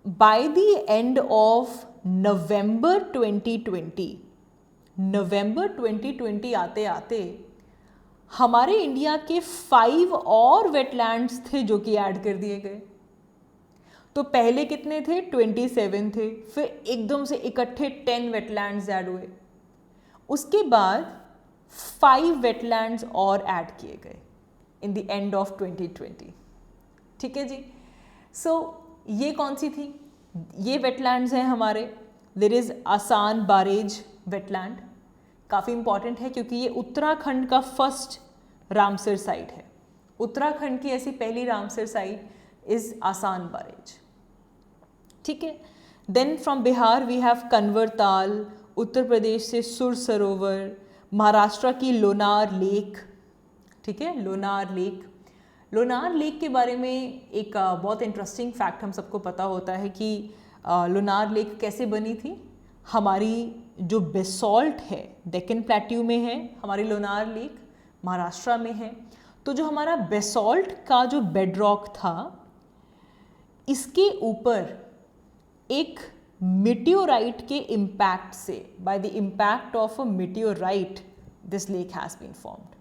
By the end of November 2020 आते आते हमारे इंडिया के 5 और वेटलैंड्स थे जो कि ऐड कर दिए गए। तो पहले कितने थे? 27 थे, फिर एकदम से इकट्ठे 10 वेटलैंड्स ऐड हुए। उसके बाद 5 वेटलैंड्स और ऐड किए गए इन द एंड ऑफ 2020। ठीक है जी। सो ये कौन सी थी? ये वेटलैंड्स हैं हमारे। देयर इज़ आसान बारेज वेटलैंड, काफ़ी इंपॉर्टेंट है क्योंकि ये उत्तराखंड का फर्स्ट रामसर साइट है। उत्तराखंड की ऐसी पहली रामसर साइट इज़ आसान बारेज। ठीक है। Then from Bihar we have Kanwar Tal, Uttar प्रदेश से सुर सरोवर, महाराष्ट्र की लोनार लेक। ठीक है, लोनार लेक। लोनार लेक के बारे में एक बहुत इंटरेस्टिंग फैक्ट हम सबको पता होता है कि लोनार लेक कैसे बनी थी। हमारी जो बेसॉल्ट है डेक्कन प्लेट्यू में है, हमारी लोनार लेक महाराष्ट्र में है। तो जो हमारा बेसॉल्ट का जो बेडरॉक था, इसके ऊपर एक मेटियोराइट के इम्पैक्ट से, by the impact of a meteorite this lake has been formed.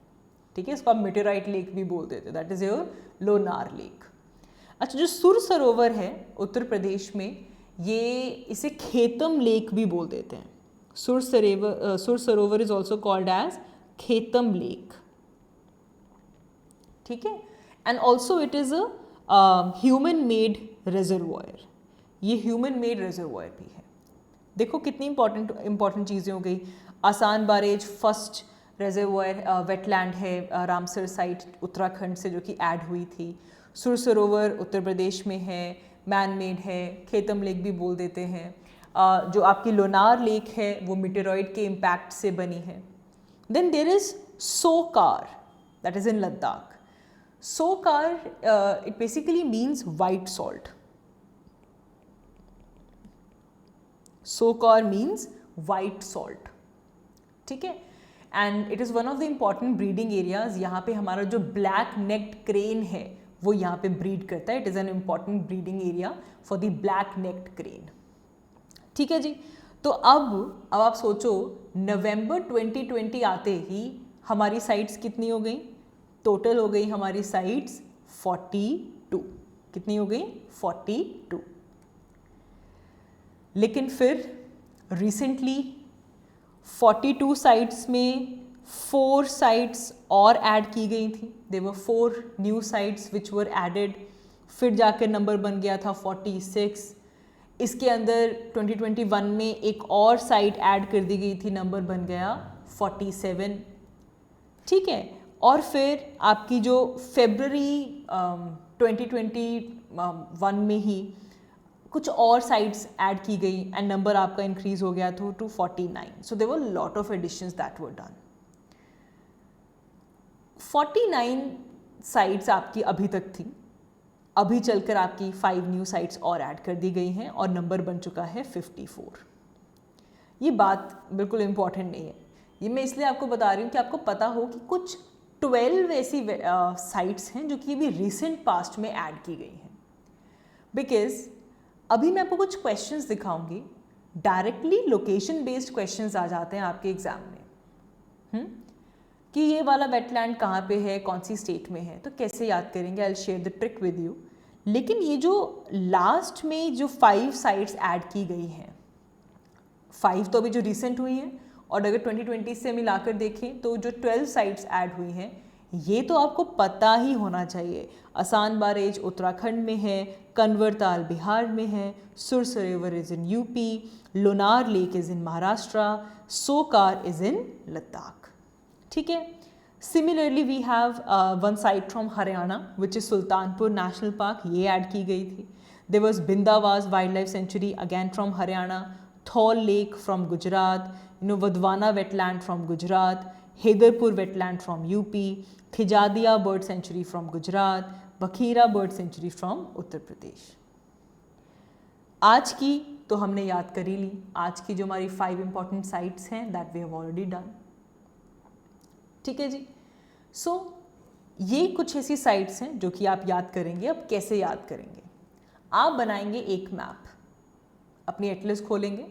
ठीक है, इसको आप मेटियोराइट लेक भी बोल देते, that is your Lonar lake. अच्छा, जो सुर सरोवर है उत्तर प्रदेश में, ये इसे खेतम लेक भी बोल देते हैं। Sur Sarovar is also called as Keetham lake. ठीक है, and also it is a human made reservoir. ये ह्यूमन मेड रिजर्वॉयर भी है। देखो कितनी इंपॉर्टेंट चीज़ें हो गई। Asan barrage first reservoir wetland है रामसर साइट उत्तराखंड से जो कि ऐड हुई थी। सुर सरोवर उत्तर प्रदेश में है, मैन मेड है, खेतम लेक भी बोल देते हैं। जो आपकी लोनार लेक है वो मेटेरॉइड के इम्पैक्ट से बनी है। Then there is Tsokar, that is in Ladakh. Tsokar it basically means white salt. Tsokar means white salt. ठीक है, and it is one of the important breeding areas. यहाँ पे हमारा जो ब्लैक नेक्ड क्रेन है वो यहाँ पे ब्रीड करता है। It is an important breeding area for the black necked crane. ठीक है जी। तो अब आप सोचो, नवंबर 2020 आते ही हमारी साइट्स कितनी हो गई? टोटल हो गई हमारी साइट्स 42। कितनी हो गई? 42। लेकिन फिर रिसेंटली 42 साइट्स में 4 साइट्स और ऐड की गई थी। They were 4 new sites which were added. फिर जाकर नंबर बन गया था 46। इसके अंदर 2021 में एक और साइट ऐड कर दी गई थी, नंबर बन गया 47। ठीक है, और फिर आपकी जो फरवरी 2021 में ही कुछ और साइट्स ऐड की गई एंड नंबर आपका इंक्रीज हो गया to 49। So there were lot of additions that were done. 49 sites आपकी अभी तक थी। अभी चलकर आपकी 5 न्यू साइट्स और ऐड कर दी गई हैं और नंबर बन चुका है 54। ये बात बिल्कुल इम्पॉर्टेंट नहीं है, ये मैं इसलिए आपको बता रही हूँ कि आपको पता हो कि कुछ 12 ऐसी साइट्स हैं जो कि अभी रिसेंट पास्ट में ऐड की गई हैं। बिकॉज अभी मैं आपको कुछ क्वेश्चंस दिखाऊंगी, डायरेक्टली लोकेशन बेस्ड क्वेश्चंस आ जाते हैं आपके एग्जाम में। कि ये वाला वेटलैंड कहाँ पे है, कौन सी स्टेट में है, तो कैसे याद करेंगे? I will share the trick with you. लेकिन ये जो लास्ट में जो 5 साइट्स ऐड की गई हैं, 5 तो अभी जो रिसेंट हुई हैं, और अगर 2020 से मिलाकर देखें तो जो 12 साइट्स ऐड हुई हैं, ये तो आपको पता ही होना चाहिए। आसान बारेज उत्तराखंड में है, कन्वर ताल बिहार में है, Sur Sarovar is in UP, Lonar lake is in Maharashtra, Tsokar is in Ladakh. ठीक है। Similarly we have one site from Haryana which is Sultanpur national park, ये ऐड की गई थी। There was Bindawaz Wildlife Sanctuary, again from Haryana, Thol Lake from Gujarat, Vadwana Wetland from Gujarat, Hedarpur Wetland from UP, Khijadia Bird Sanctuary from Gujarat, Bakhira Bird Sanctuary from Uttar Pradesh. आज की तो हमने याद कर ही ली, आज की जो हमारी 5 इंपॉर्टेंट साइट्स हैं that we have already done. ठीक है जी. सो ये कुछ ऐसी साइट्स हैं जो कि आप याद करेंगे. अब कैसे याद करेंगे? आप बनाएंगे एक मैप, अपनी एटलस खोलेंगे,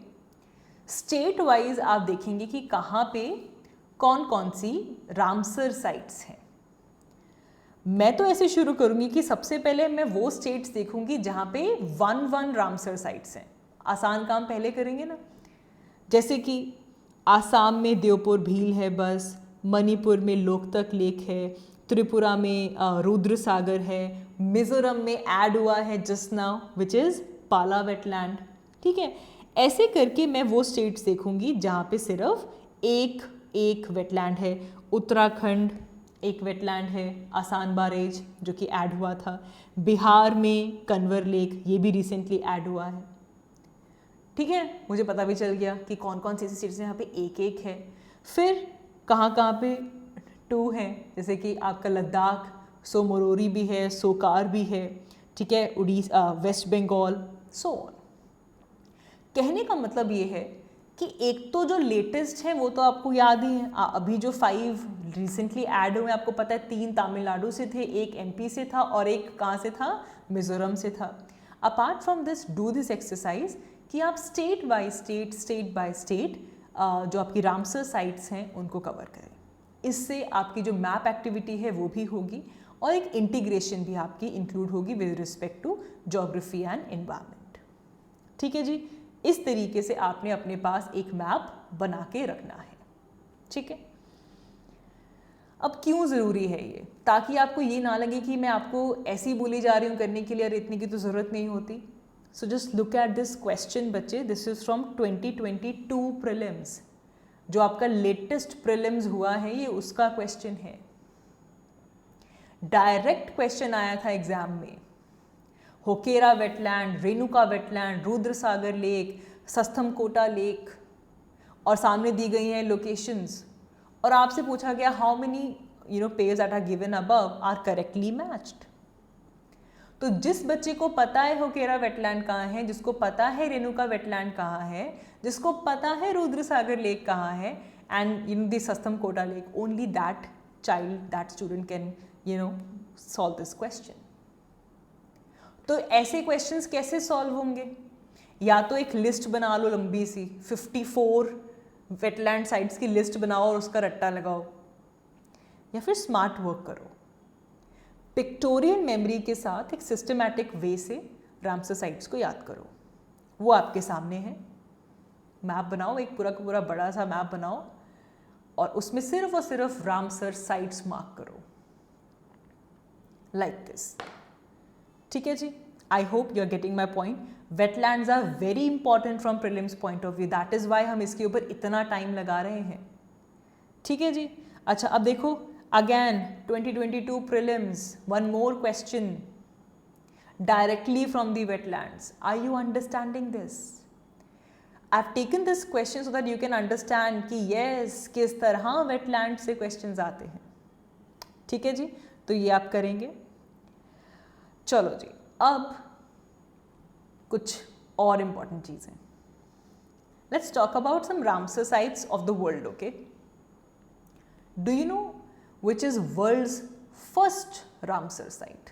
स्टेट वाइज आप देखेंगे कि कहाँ पे कौन कौन सी रामसर साइट्स हैं. मैं तो ऐसे शुरू करूंगी कि सबसे पहले मैं वो स्टेट्स देखूंगी जहाँ पे 1 रामसर साइट्स हैं. आसान काम पहले करेंगे ना. जैसे कि आसाम में देवपुर भील है बस, मणिपुर में लोकतक लेक है, त्रिपुरा में रुद्र सागर है, मिजोरम में ऐड हुआ है जस्ट नाउ विच इज़ पाला वेटलैंड. ठीक है, ऐसे करके मैं वो स्टेट्स देखूंगी जहाँ पे सिर्फ एक वेटलैंड है. उत्तराखंड एक वेटलैंड है, आसान बारेज जो कि ऐड हुआ था. बिहार में कन्वर लेक, ये भी रिसेंटली ऐड हुआ है. ठीक है, मुझे पता भी चल गया कि कौन कौन सी ऐसी स्टेट्स हैं यहाँ पे एक है. फिर कहाँ पे 2 हैं, जैसे कि आपका लद्दाख, सो मोरोरी भी है, सोकार भी है. ठीक है, उड़ीसा, वेस्ट बंगाल, सो ऑन. कहने का मतलब ये है कि एक तो जो लेटेस्ट है वो तो आपको याद ही है. अभी जो 5 रिसेंटली ऐड हुए आपको पता है, 3 तमिलनाडु से थे, 1 MP से था और 1 कहाँ से था? मिजोरम से था. Apart from this do this exercise कि आप स्टेट बाय स्टेट जो आपकी रामसर साइट्स हैं उनको कवर करें. इससे आपकी जो मैप एक्टिविटी है वो भी होगी और एक इंटीग्रेशन भी आपकी इंक्लूड होगी with respect to geography and environment. ठीक है जी. इस तरीके से आपने अपने पास एक मैप बना के रखना है. ठीक है. अब क्यों ज़रूरी है ये? ताकि आपको ये ना लगे कि मैं आपको ऐसी बोली जा रही हूँ करने के लिए और इतनी की तो ज़रूरत नहीं होती. So just look at this question बच्चे. This is from 2022 prelims. जो आपका लेटेस्ट प्रीलिम्स हुआ है ये उसका क्वेश्चन है. डायरेक्ट क्वेश्चन आया था एग्जाम में. होकेरा वेटलैंड, रेणुका वेटलैंड, रुद्र सागर लेक, सस्थमकोटा लेक और सामने दी गई हैं लोकेशंस और आपसे पूछा गया how many pairs that are given above are correctly matched. तो जिस बच्चे को पता है होकेरा वेटलैंड कहाँ है, जिसको पता है रेणुका वेटलैंड कहाँ है, जिसको पता है रुद्र सागर लेक कहाँ है and the Sasthamkotta lake, only that child, that student can solve this question. तो ऐसे क्वेश्चंस कैसे सॉल्व होंगे? या तो एक लिस्ट बना लो लंबी सी, 54 वेटलैंड साइट्स की लिस्ट बनाओ और उसका रट्टा लगाओ, या फिर स्मार्ट वर्क करो. पिक्टोरियल मेमोरी के साथ एक सिस्टमैटिक वे से रामसर साइट्स को याद करो. वो आपके सामने है. मैप बनाओ, एक पूरा का पूरा बड़ा सा मैप बनाओ और उसमें सिर्फ और सिर्फ रामसर साइट्स मार्क करो लाइक दिस. ठीक है जी. I hope you are getting my point. Wetlands are very important from prelims point of view. That is why हम इसके ऊपर इतना टाइम लगा रहे हैं. ठीक है जी. अच्छा, अब देखो again 2022 prelims, one more question directly from the wetlands. Are you understanding this? I have taken this question so that you can understand कि यस किस तरह वेटलैंड से क्वेश्चंस आते हैं. ठीक है जी. तो ये आप करेंगे. चलो जी, अब कुछ और इम्पॉर्टेंट चीज़ें. Let's talk about some Ramsar sites of the world. Okay, do you know which is world's first Ramsar site?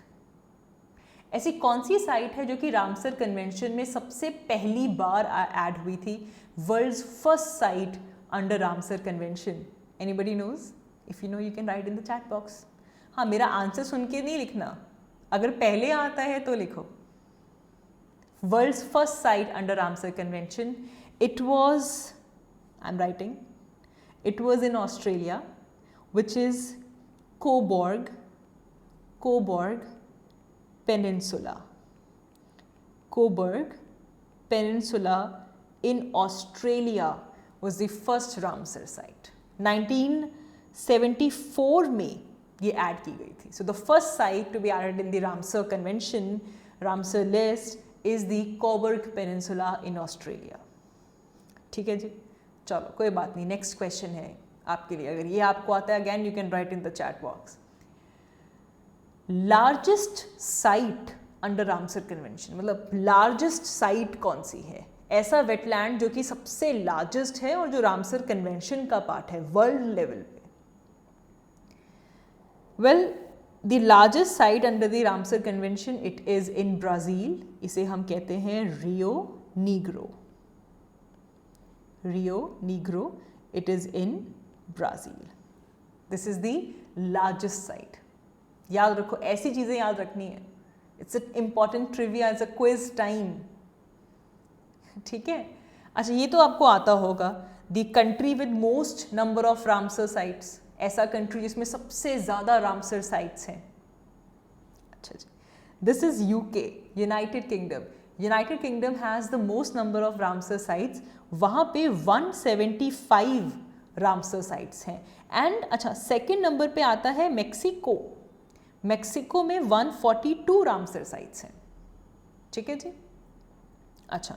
ऐसी कौन सी साइट है जो कि रामसर कन्वेंशन में सबसे पहली बार ऐड हुई थी? World's first site under Ramsar convention. Anybody knows? If you know you can write in the chat box. हाँ, मेरा आंसर सुन के नहीं लिखना, अगर पहले आता है तो लिखो. World's first site under Ramsar convention, it was, I am writing, it was in Australia which is Cobourg peninsula. Cobourg peninsula in Australia was the first Ramsar site. 1974 में ये ऐड की गई थी. So the first site to be added in the Ramsar Convention, Ramsar list is the Cobourg peninsula in Australia. ठीक है जी, चलो कोई बात नहीं, नेक्स्ट क्वेश्चन है आपके लिए, अगर ये आपको आता है again you can write in the chat box. Largest site under Ramsar convention, मतलब लार्जेस्ट साइट कौन सी है, ऐसा वेटलैंड जो कि सबसे लार्जेस्ट है और जो रामसर कन्वेंशन का पार्ट है वर्ल्ड लेवल पे। Well, the largest site under the Ramsar convention it is in Brazil, इसे हम कहते हैं Rio Negro. Rio Negro, it is in Brazil. This is the largest site. याद रखो, ऐसी चीजें याद रखनी है, it's an important trivia, it's a quiz time. ठीक है, अच्छा ये तो आपको आता होगा, the country with most number of Ramsar sites, ऐसा कंट्री जिसमें सबसे ज्यादा रामसर साइट्स हैं। अच्छा जी, this is UK, United Kingdom. United Kingdom has the most number of Ramsar sites, वहां पे 175 रामसर साइट्स हैं। एंड अच्छा, सेकेंड नंबर पे आता है मेक्सिको, मेक्सिको में 142 रामसर साइट्स हैं। ठीक है जी, अच्छा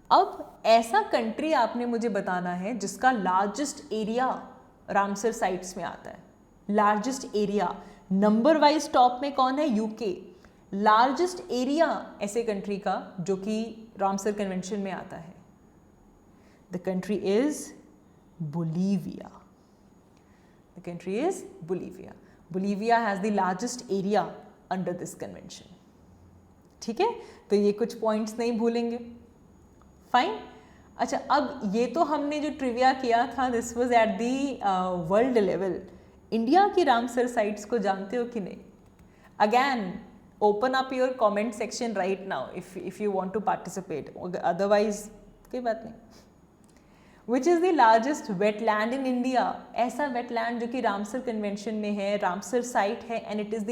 अब ऐसा कंट्री आपने मुझे बताना है जिसका लार्जेस्ट एरिया रामसर साइट्स में आता है। Largest area, number wise top में कौन है, यूके। लार्जेस्ट एरिया ऐसे कंट्री का जो कि रामसर कन्वेंशन में आता है, the country is Bolivia. The country is Bolivia. Bolivia has the largest area under this convention. ठीक है, तो ये कुछ पॉइंट्स नहीं भूलेंगे। फाइन, अच्छा अब ये तो हमने जो ट्रिविया किया था this was at the world level. India की रामसर साइट्स को जानते हो कि नहीं? Again open up your comment section right now if you want to participate, otherwise कोई बात नहीं। Which is the largest wetland in India, ऐसा वेटलैंड जो कि रामसर कन्वेंशन में है, रामसर साइट है, and it is the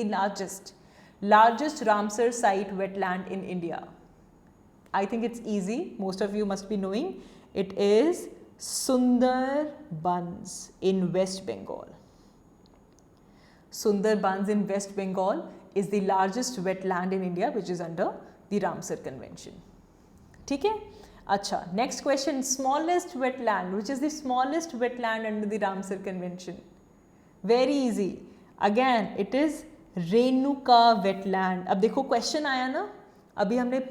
largest Ramsar site wetland in India. I think it's easy, most of you must be knowing. It is Sundarbans in West Bengal. Sundarbans in West Bengal is the largest wetland in India which is under the Ramsar Convention. ठीक है, अच्छा next question, smallest wetland, which is the smallest wetland under the Ramsar Convention? Very easy, again it is Renuka wetland। अब देखो question आया ना, अभी हमने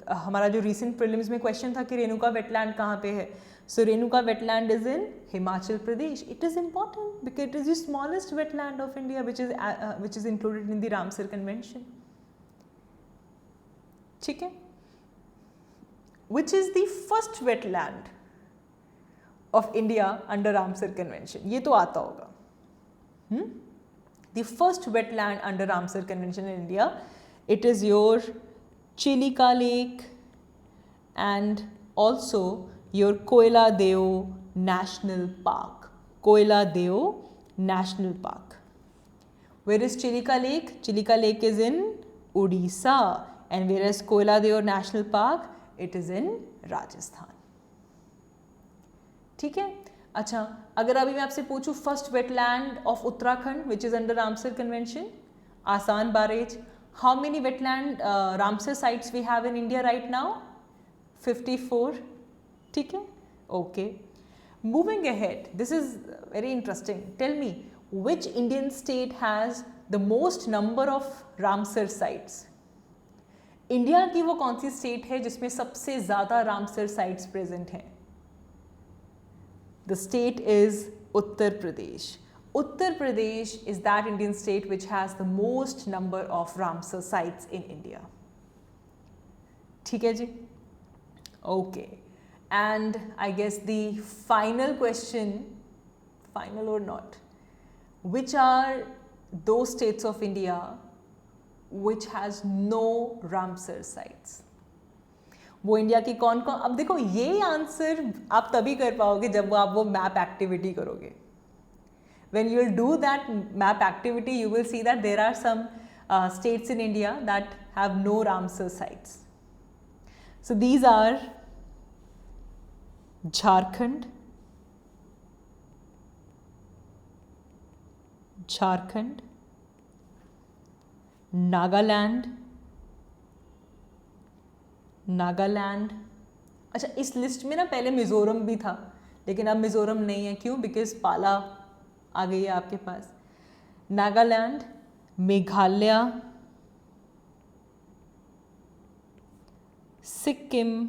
हमारा जो रिसेंट प्रीलिम्स में क्वेश्चन था कि रेणुका वेटलैंड कहाँ पे है। So Renuka wetland is in Himachal Pradesh. It is important because it is the smallest wetland of India which is included in the Ramsar convention. ठीक है, which is the first wetland of India under Ramsar convention, ये तो आता होगा। The first wetland under Ramsar convention in India, it is your Chilika Lake and also your Koila Deo National Park. Koila Deo National Park. Where is Chilika Lake? Chilika Lake is in Odisha, and where is Koila Deo National Park? It is in Rajasthan. ठीक है, अच्छा अगर अभी मैं आपसे पूछूं first wetland of Uttarakhand which is under Ramsar convention, आसान बारेज। How many wetland Ramsar sites we have in India right now? 54. ठीक है, okay. Moving ahead, this is very interesting. Tell me, which Indian state has the most number of Ramsar sites? India की वो कौन सी state है जिसमें सबसे ज्यादा Ramsar sites present हैं? The state is Uttar Pradesh. Uttar Pradesh is that Indian state which has the most number of Ramsar sites in India. ठीक है जी, okay. And I guess the final question, final or not, which are those states of India which has no Ramsar sites? वो India की कौन कौन, अब देखो ये answer आप तभी कर पाओगे जब आप वो मैप एक्टिविटी करोगे। When you will do that map activity, you will see that there are some states in India that have no Ramsar sites. So these are Jharkhand, Nagaland, Nagaland. अच्छा, इस लिस्ट में ना पहले मिज़ोरम भी था, लेकिन अब मिज़ोरम नहीं है। क्यों? बिकॉज पाला आ गई है आपके पास। नागालैंड, मेघालय, सिक्किम,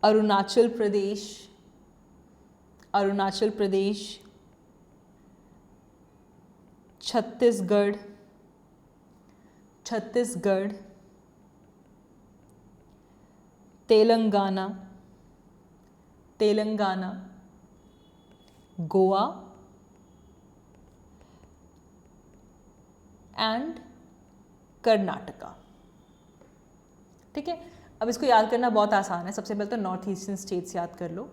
अरुणाचल प्रदेश, छत्तीसगढ़, तेलंगाना, गोवा एंड कर्नाटका। ठीक है, अब इसको याद करना बहुत आसान है। सबसे पहले तो नॉर्थ ईस्टर्न स्टेट्स याद कर लो,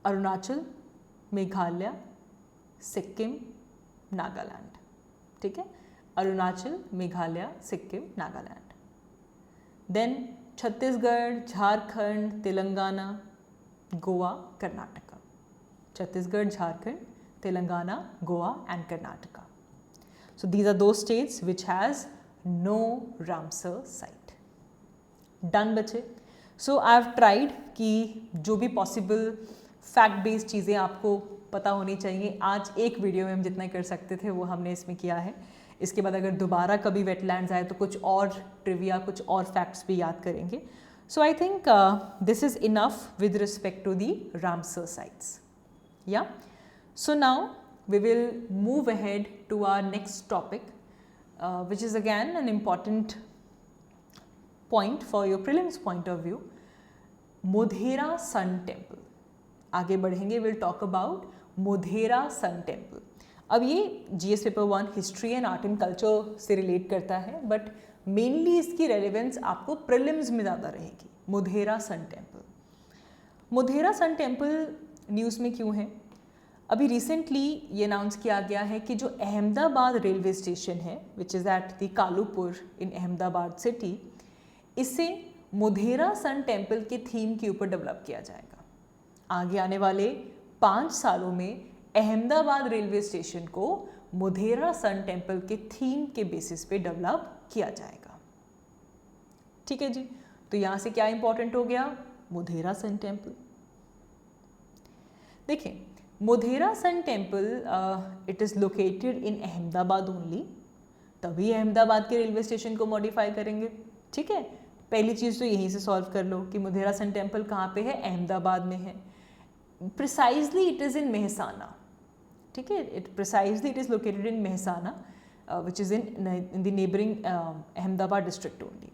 अरुणाचल, मेघालय, सिक्किम, नागालैंड। ठीक है, Arunachal, Meghalaya, Sikkim, Nagaland. Then Chhattisgarh, Jharkhand, Telangana, Goa, Karnataka. Chhattisgarh, Jharkhand, Telangana, Goa and Karnataka. So these are those states which has no Ramsar site. Done बच्चे. So I have tried कि जो भी possible fact based चीज़ें आपको पता होनी चाहिए, आज एक वीडियो में हम जितना कर सकते थे वो हमने इसमें किया है. इसके बाद अगर दोबारा कभी वेटलैंड्स आए तो कुछ और ट्रिविया, कुछ और फैक्ट्स भी याद करेंगे. So I think this is enough with respect to the Ramsar sites. Yeah. So now we will move ahead to our next topic, which is again an important point for your prelims point of view. Modhera Sun Temple. आगे बढ़ेंगे, we'll talk about Modhera Sun Temple. अब ये GS paper 1 history and art and culture से relate करता है, but mainly इसकी relevance आपको prelims में ज़्यादा रहेगी. Modhera sun temple. Modhera sun temple news में क्यों है? अभी रिसेंटली ये अनाउंस किया गया है कि जो अहमदाबाद रेलवे स्टेशन है, which is at the Kalupur in Ahmedabad city, इसे मोधेरा सन टेम्पल के थीम के ऊपर डेवलप किया जाएगा. आगे आने वाले 5 सालों में अहमदाबाद रेलवे स्टेशन को मोधेरा सन टेम्पल के थीम के बेसिस पे डेवलप किया जाएगा. ठीक है जी. तो यहाँ से क्या इंपॉर्टेंट हो गया? Modhera sun temple. देखिए, Modhera sun temple it is located in Ahmedabad only. तभी अहमदाबाद के रेलवे स्टेशन को मॉडिफाई करेंगे. ठीक है, पहली चीज़ तो यहीं से सॉल्व कर लो कि मोधेरा सन टेम्पल कहाँ पे है? अहमदाबाद में है. Precisely it is in Mehsana. ठीक है, precisely it is located in Mehsana, which is in the neighbouring Ahmedabad district only.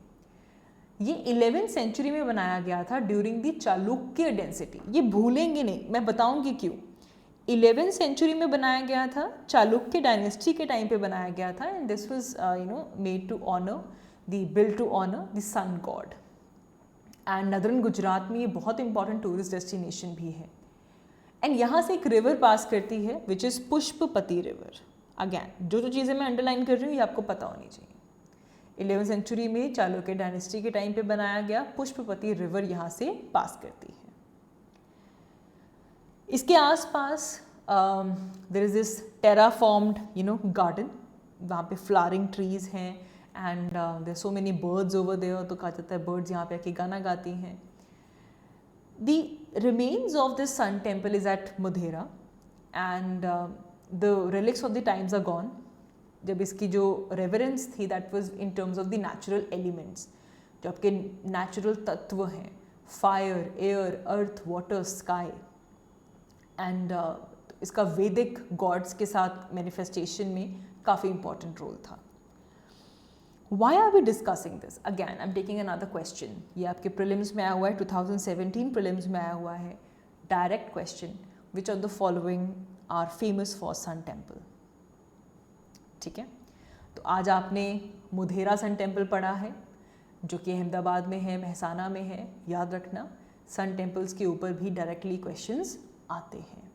ये 11th सेंचुरी में बनाया गया था ड्यूरिंग द चालुक्य डेंसिटी. ये भूलेंगे नहीं, मैं बताऊंगी क्यों. 11th सेंचुरी में बनाया गया था, चालुक्य डायनेस्टी के टाइम पे बनाया गया था, and this was made to honour built to honour the sun god. And northern Gujarat में ये बहुत इंपॉर्टेंट टूरिस्ट डेस्टिनेशन भी है. एंड यहाँ से एक रिवर पास करती है विच इज़ पुष्पपति रिवर. अगैन जो चीज़ें मैं अंडरलाइन कर रही हूँ ये आपको पता होनी चाहिए. 11th सेंचुरी में चालुक्य डायनेस्टी के टाइम पे बनाया गया पुष्पपति रिवर यहाँ से पास करती है. इसके आसपास there is this terraformed garden. वहाँ पे फ्लावरिंग ट्रीज हैं and there so many birds over there. तो कहा जाता है बर्ड्स यहाँ पे आके गाना गाती हैं. The remains of this sun temple is at Modhera and the relics of the times are gone. जब इसकी जो रेवरेंस थी that was in terms of the natural elements, जो आपके नेचुरल तत्व हैं, fire, air, earth, water, sky, and इसका वैदिक गॉड्स के साथ मैनिफेस्टेशन में काफ़ी इंपॉर्टेंट रोल था. Why are we discussing this? Again, I'm taking another question. ये आपके प्रीलिम्स में आया हुआ है, 2017 प्रीलिम्स में आया हुआ है. Direct question, which of the following are famous for sun temple. ठीक है, तो आज आपने मोधेरा सन टेम्पल पढ़ा है जो कि अहमदाबाद में है, मेहसाना में है. याद रखना, सन टेम्पल्स के ऊपर भी डायरेक्टली क्वेश्चंस आते हैं.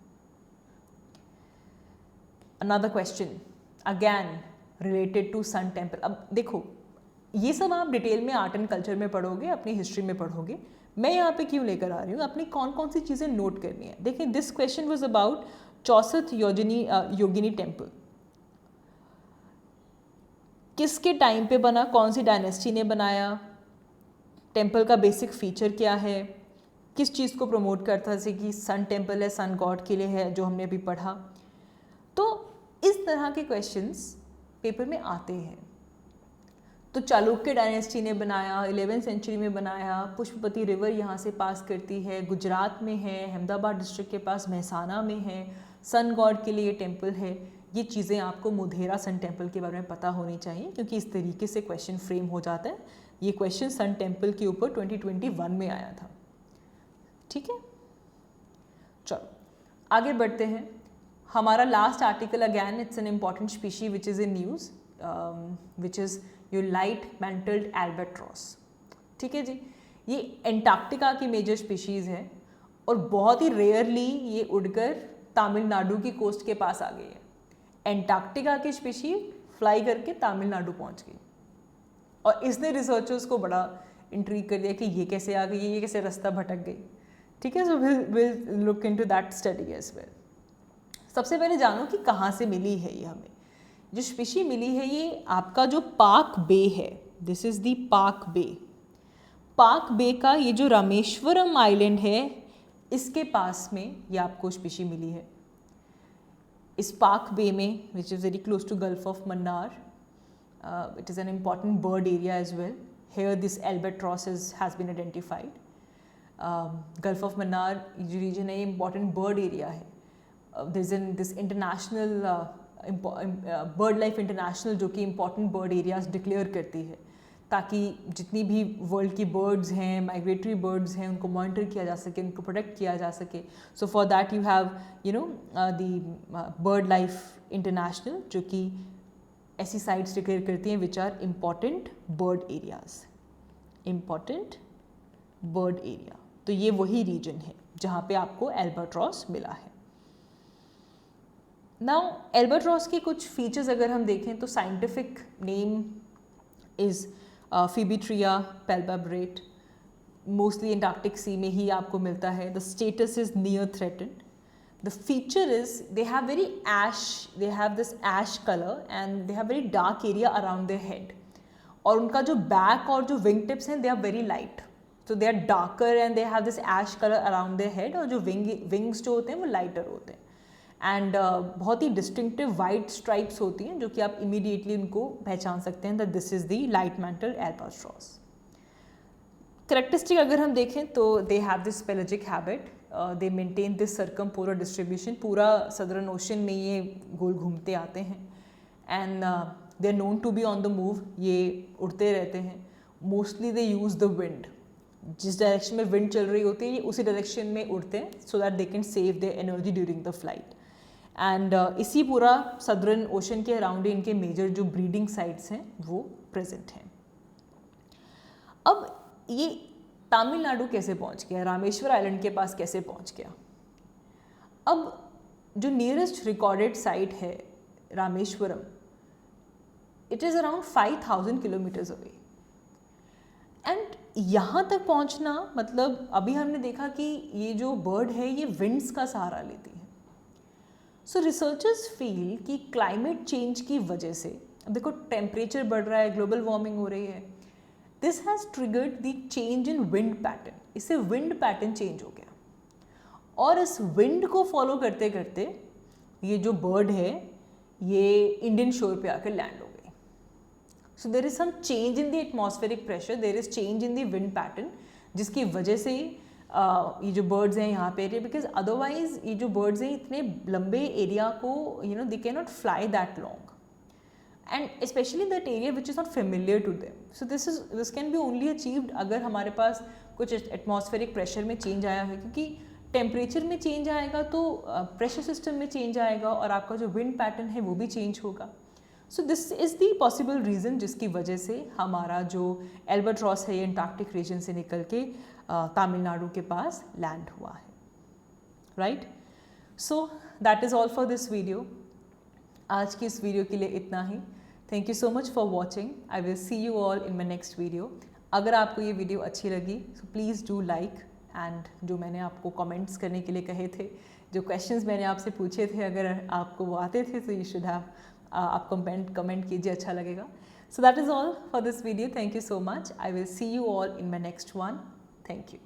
Another question again related to sun temple. अब देखो, ये सब आप डिटेल में आर्ट एंड कल्चर में पढ़ोगे, अपनी हिस्ट्री में पढ़ोगे. मैं यहाँ पे क्यों लेकर आ रही हूँ? अपनी कौन कौन सी चीज़ें नोट करनी है. देखिए, दिस क्वेश्चन वाज अबाउट चौसठ योगिनी टेम्पल. किसके टाइम पे बना, कौन सी डायनेस्टी ने बनाया, टेम्पल का बेसिक फीचर क्या है, किस चीज़ को प्रमोट करता है, जैसे कि सन टेम्पल है, सन गॉड के लिए है, जो हमने अभी पढ़ा। तो इस तरह के क्वेश्चंस पेपर में आते हैं। तो चालुक्य डायनेस्टी ने बनाया, 11वीं सेंचुरी में बनाया, पुष्पपति रिवर यहाँ से पास करती है, गुजरात में है, अहमदाबाद डिस्ट्रिक्ट के पास महसाना में है, सन गॉड के लिए टेम्पल है। ये चीज़ें आपको मोधेरा सन टेम्पल के बारे में पता होनी चाहिए, क्योंकि इस तरीके से क्वेश्चन फ्रेम हो जाता है। ये क्वेश्चन सन टेम्पल के ऊपर 2021 में आया था। ठीक है, चलो आगे बढ़ते हैं। हमारा last article, again it's an important species which is in news, which is your light mantled albatross. ठीक है जी, ये एंटार्क्टिका की मेजर स्पीशीज़ है और बहुत ही रेयरली ये उड़कर तमिलनाडु की कोस्ट के पास आ गई है। एंटार्क्टिका की स्पीशी फ्लाई करके तमिलनाडु पहुंच गई और इसने रिसर्चर्स को बड़ा इंट्रीग कर दिया कि ये कैसे आ गई, ये कैसे रास्ता भटक गई। ठीक है, so will look into that study as well. सबसे पहले जानो कि कहाँ से मिली है ये हमें। जो स्पीशी मिली है ये आपका जो पाक बे है, दिस इज़ दी पाक बे। पाक बे का ये जो रामेश्वरम आइलैंड है, इसके पास में ये आपको स्पीशी मिली है। इस पाक बे में, which is very close to gulf of Mannar, it is an important bird area as well. Here this albatross has been identified. Gulf of Mannar जो region है ये important bird area है. There is this international bird life international जो कि important bird areas declare करती है, ताकि जितनी भी वर्ल्ड की बर्ड्स हैं, माइग्रेटरी बर्ड्स हैं, उनको मॉनिटर किया जा सके, उनको प्रोटेक्ट किया जा सके। So for that you have the bird life international, जो कि ऐसी साइट्स डिक्लेयर करती हैं which are important bird areas, important bird area. तो ये वही रीजन है जहाँ पे आपको एल्बाट्रॉस मिला है। नाउ एल्बाट्रॉस के कुछ फीचर्स अगर हम देखें तो scientific name is Phoebetria palpebrata, mostly Antarctic sea में ही आपको मिलता है। The status is near threatened. The feature is they have this ash color and they have very dark area around their head. और उनका जो बैक और जो विंग टिप्स हैं, they are very light, so they are darker and they have this ash color around their head, और जो wings जो होते हैं वो lighter होते हैं, and बहुत ही distinctive white stripes होती हैं जो कि आप immediately उनको पहचान सकते हैं that this is the light mantled albatross. Characteristic अगर हम देखें तो they have this pelagic habit. They maintain this circumpolar distribution, पूरा सदर्न ओशन में ये गोल घूमते आते हैं, and they are known to be on the move, ये उड़ते रहते हैं। Mostly they use the wind, जिस डायरेक्शन में विंड चल रही होती है ये उसी डायरेक्शन में उड़ते हैं, so that they can save their energy during the flight. And इसी पूरा सदर्न ओशन के अराउंड इनके मेजर जो ब्रीडिंग साइट्स हैं वो प्रेजेंट हैं। अब ये तमिलनाडु कैसे पहुंच गया, रामेश्वर आइलैंड के पास कैसे पहुंच गया? अब जो नियरेस्ट रिकॉर्डेड साइट है Rameswaram, it is around 5000 kilometres away, and यहाँ तक पहुँचना मतलब अभी हमने देखा कि ये जो बर्ड है ये विंड्स का सहारा लेती है। सो रिसर्चर्स फील कि क्लाइमेट चेंज की वजह से, अब देखो टेम्परेचर बढ़ रहा है, ग्लोबल वार्मिंग हो रही है, this has triggered the change in wind pattern. इससे विंड पैटर्न चेंज हो गया और इस विंड को फॉलो करते करते ये जो बर्ड है ये इंडियन शोर पे आकर लैंड हो गई। So there is some change in the atmospheric pressure, there is change in the wind pattern, जिसकी वजह से ये जो बर्ड्स हैं यहाँ पे, बिकॉज अदरवाइज ये जो बर्ड्स हैं इतने लंबे एरिया को they can not fly that long, and especially that area which is not familiar to them. So this can be only achieved अगर हमारे पास कुछ एटमॉस्फेरिक प्रेशर में चेंज आया है, क्योंकि टेम्परेचर में चेंज आएगा तो प्रेशर सिस्टम में चेंज आएगा और आपका जो विंड पैटर्न है वो भी चेंज होगा। So this is the possible reason जिसकी वजह से हमारा जो एल्बाट्रॉस है ये एंटार्क्टिक रीजन से निकल के तमिलनाडु के पास लैंड हुआ है, right? So that is all for this video. आज की इस वीडियो के लिए इतना ही। Thank you so much for watching. I will see you all in my next video. अगर आपको ये वीडियो अच्छी लगी so please do like, and जो मैंने आपको कमेंट्स करने के लिए कहे थे, जो क्वेश्चंस मैंने आपसे पूछे थे, अगर आपको वो आते थे तो यू शुड हैव आप कमेंट कीजिए, अच्छा लगेगा। So that is all for this video. Thank you so much. I will see you all in my next one. Thank you.